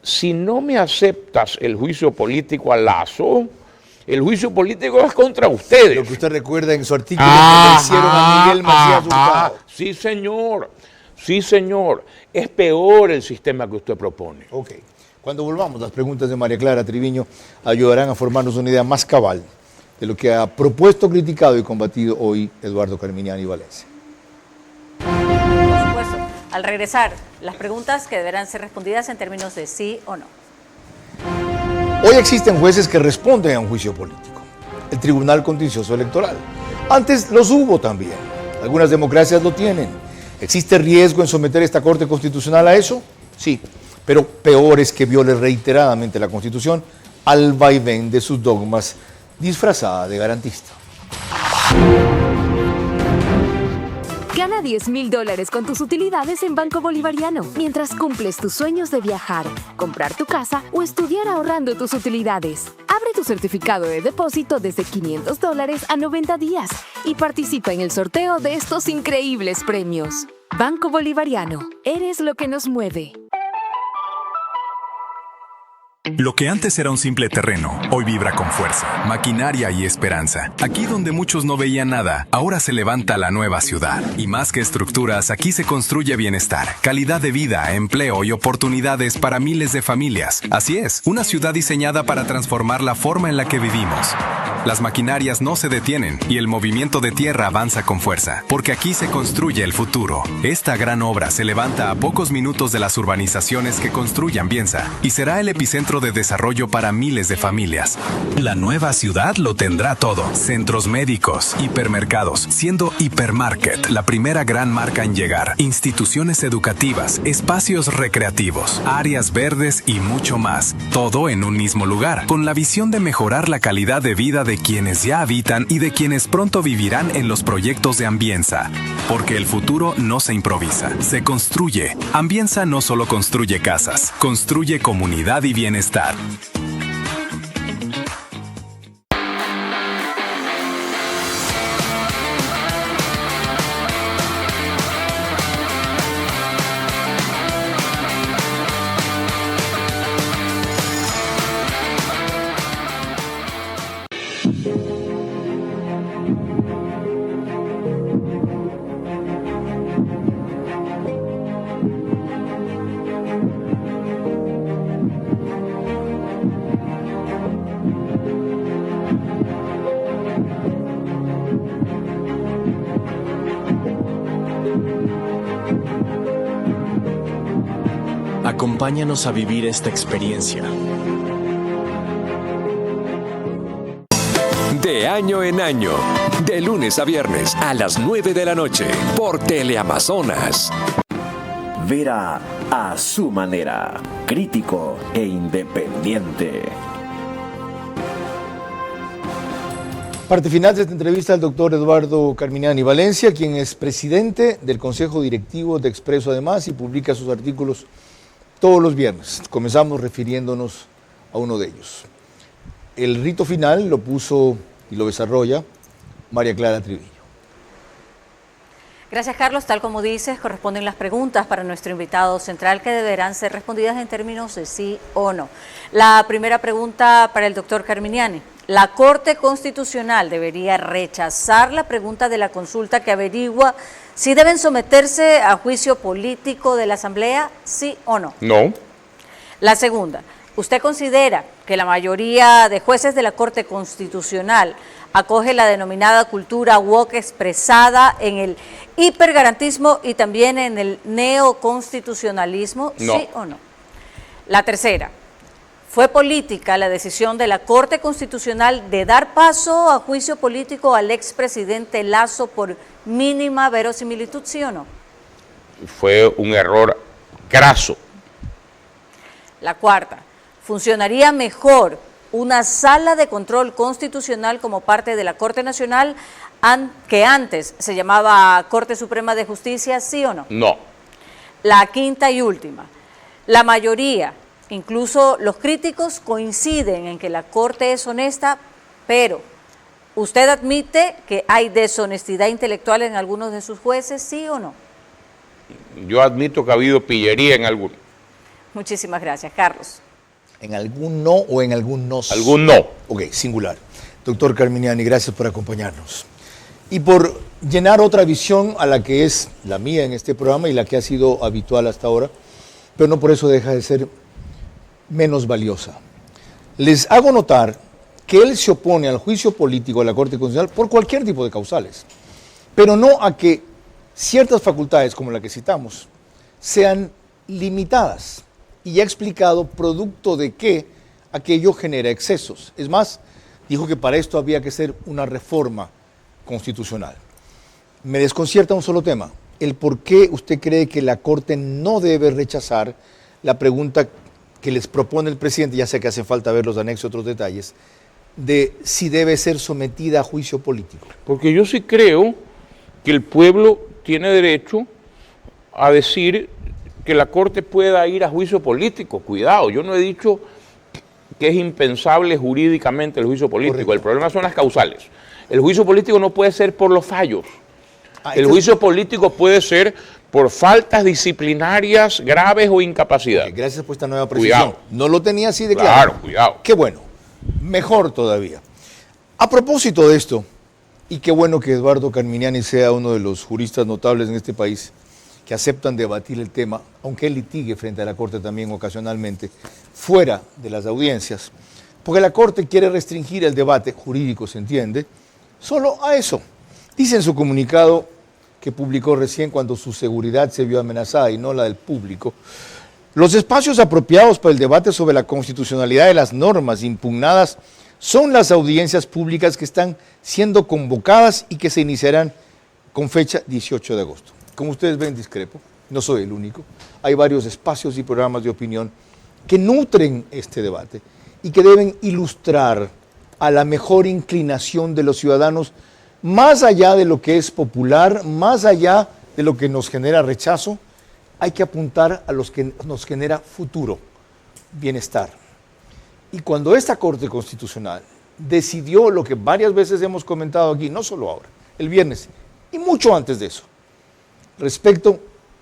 si no me aceptas el juicio político a Lazo, el juicio político es contra ustedes. Lo que usted recuerda en su artículo que le hicieron a Miguel Macías Hurtado. Sí, señor. Es peor el sistema que usted propone. Ok. Cuando volvamos, las preguntas de María Clara Triviño ayudarán a formarnos una idea más cabal de lo que ha propuesto, criticado y combatido hoy Eduardo Carminiani Valencia. Por supuesto. Al regresar, las preguntas que deberán ser respondidas en términos de sí o no. Hoy existen jueces que responden a un juicio político. El Tribunal Contencioso Electoral. Antes los hubo también. Algunas democracias lo tienen. ¿Existe riesgo en someter esta Corte Constitucional a eso? Sí, pero peor es que viole reiteradamente la Constitución al vaivén de sus dogmas disfrazada de garantista. Gana $10,000 con tus utilidades en Banco Bolivariano mientras cumples tus sueños de viajar, comprar tu casa o estudiar ahorrando tus utilidades. Abre tu certificado de depósito desde $500 a 90 días y participa en el sorteo de estos increíbles premios. Banco Bolivariano, eres lo que nos mueve. Lo que antes era un simple terreno, hoy vibra con fuerza, maquinaria y esperanza. Aquí donde muchos no veían nada, ahora se levanta la nueva ciudad. Y más que estructuras, aquí se construye bienestar, calidad de vida, empleo y oportunidades para miles de familias. Así es, una ciudad diseñada para transformar la forma en la que vivimos. Las maquinarias no se detienen y el movimiento de tierra avanza con fuerza, porque aquí se construye el futuro. Esta gran obra se levanta a pocos minutos de las urbanizaciones que construye Ambienza y será el epicentro de desarrollo para miles de familias. La nueva ciudad lo tendrá todo. Centros médicos, hipermercados, siendo Hipermarket la primera gran marca en llegar. Instituciones educativas, espacios recreativos, áreas verdes y mucho más. Todo en un mismo lugar, con la visión de mejorar la calidad de vida de quienes ya habitan y de quienes pronto vivirán en los proyectos de Ambienza. Porque el futuro no se improvisa, se construye. Ambienza no solo construye casas, construye comunidad y bienestar. Acompáñanos a vivir esta experiencia. De año en año, de lunes a viernes a las 9 de la noche, por Teleamazonas. Vera a su manera, crítico e independiente. Parte final de esta entrevista al doctor Eduardo Carminiani Valencia, quien es presidente del Consejo Directivo de Expreso además y publica sus artículos todos los viernes. Comenzamos refiriéndonos a uno de ellos. El rito final lo puso y lo desarrolla María Clara Triviño. Gracias, Carlos. Tal como dices, corresponden las preguntas para nuestro invitado central que deberán ser respondidas en términos de sí o no. La primera pregunta para el doctor Carminiani. ¿La Corte Constitucional debería rechazar la pregunta de la consulta que averigua si deben someterse a juicio político de la Asamblea, sí o no? No. La segunda, ¿usted considera que la mayoría de jueces de la Corte Constitucional acoge la denominada cultura woke expresada en el hipergarantismo y también en el neoconstitucionalismo, no, sí o no? La tercera, ¿fue política la decisión de la Corte Constitucional de dar paso a juicio político al expresidente Lasso por mínima verosimilitud, sí o no? Fue un error craso. La cuarta, ¿funcionaría mejor una sala de control constitucional como parte de la Corte Nacional que antes se llamaba Corte Suprema de Justicia, sí o no? No. La quinta y última, la mayoría, incluso los críticos, coinciden en que la Corte es honesta, pero ¿usted admite que hay deshonestidad intelectual en algunos de sus jueces, sí o no? Yo admito que ha habido pillería en algunos. Muchísimas gracias, Carlos. ¿En algún no o en algún no? Algún no. Ok, singular. Doctor Carminiani, gracias por acompañarnos. Y por llenar otra visión a la que es la mía en este programa y la que ha sido habitual hasta ahora, pero no por eso deja de ser menos valiosa. Les hago notar que él se opone al juicio político de la Corte Constitucional por cualquier tipo de causales, pero no a que ciertas facultades, como la que citamos, sean limitadas. Y ya ha explicado producto de qué aquello genera excesos. Es más, dijo que para esto había que hacer una reforma constitucional. Me desconcierta un solo tema, el por qué usted cree que la Corte no debe rechazar la pregunta que les propone el presidente, ya sé que hace falta ver los anexos y otros detalles, de si debe ser sometida a juicio político. Porque yo sí creo que el pueblo tiene derecho a decir que la Corte pueda ir a juicio político. Cuidado, yo no he dicho que es impensable jurídicamente el juicio político. Correcto. El problema son las causales. El juicio político no puede ser por los fallos. El juicio político puede ser por faltas disciplinarias graves o incapacidad. Okay, gracias por esta nueva precisión. Cuidado. No lo tenía así de claro. Claro, cuidado. Qué bueno. Mejor todavía. A propósito de esto, y qué bueno que Eduardo Carminiani sea uno de los juristas notables en este país que aceptan debatir el tema, aunque él litigue frente a la Corte también ocasionalmente, fuera de las audiencias, porque la Corte quiere restringir el debate jurídico, se entiende, solo a eso. Dice en su comunicado que publicó recién cuando su seguridad se vio amenazada y no la del público, los espacios apropiados para el debate sobre la constitucionalidad de las normas impugnadas son las audiencias públicas que están siendo convocadas y que se iniciarán con fecha 18 de agosto. Como ustedes ven, discrepo, no soy el único. Hay varios espacios y programas de opinión que nutren este debate y que deben ilustrar a la mejor inclinación de los ciudadanos, más allá de lo que es popular, más allá de lo que nos genera rechazo, hay que apuntar a los que nos genera futuro, bienestar. Y cuando esta Corte Constitucional decidió lo que varias veces hemos comentado aquí, no solo ahora, el viernes y mucho antes de eso, respecto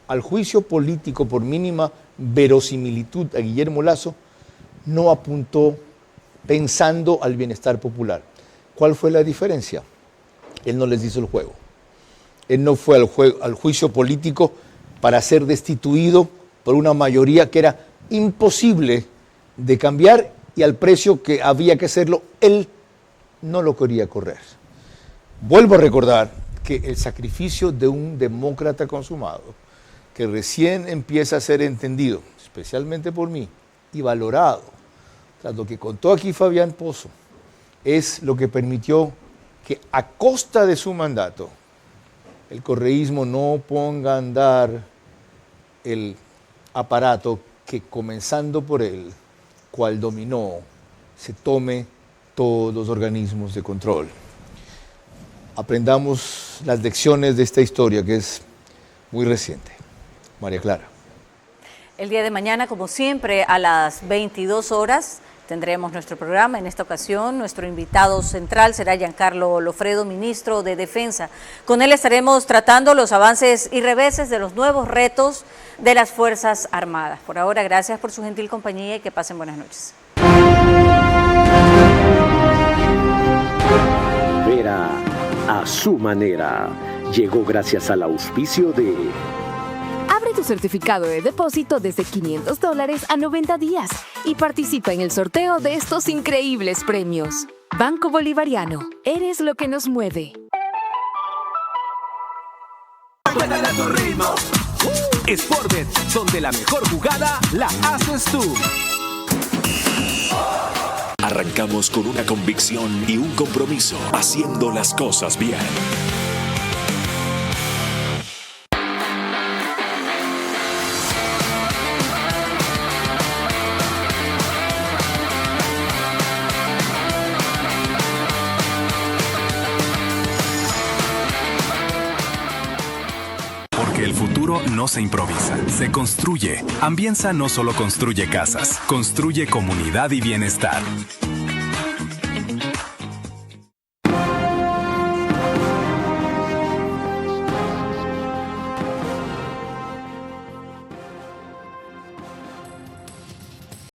al juicio político por mínima verosimilitud a Guillermo Lasso, no apuntó pensando al bienestar popular. ¿Cuál fue la diferencia? Él no les hizo el juego. Él no fue al juicio político para ser destituido por una mayoría que era imposible de cambiar y al precio que había que hacerlo, él no lo quería correr. Vuelvo a recordar que el sacrificio de un demócrata consumado, que recién empieza a ser entendido, especialmente por mí, y valorado, tras lo que contó aquí Fabián Pozo, es lo que permitió que a costa de su mandato, el correísmo no ponga a andar el aparato que, comenzando por él, cual dominó, se tome todos los organismos de control. Aprendamos las lecciones de esta historia que es muy reciente. María Clara. El día de mañana, como siempre, a las 22 horas, tendremos nuestro programa. En esta ocasión, nuestro invitado central será Giancarlo Lofredo, ministro de Defensa. Con él estaremos tratando los avances y reveses de los nuevos retos de las Fuerzas Armadas. Por ahora, gracias por su gentil compañía y que pasen buenas noches. Vera a su manera llegó gracias al auspicio de... Abre tu certificado de depósito desde $500 a 90 días y participa en el sorteo de estos increíbles premios. Banco Bolivariano, eres lo que nos mueve. Apuéstale a tu ritmo. Sportbet, donde la mejor jugada la haces tú. Arrancamos con una convicción y un compromiso, haciendo las cosas bien. Porque el futuro no se improvisa, se construye. Ambienza no solo construye casas, construye comunidad y bienestar.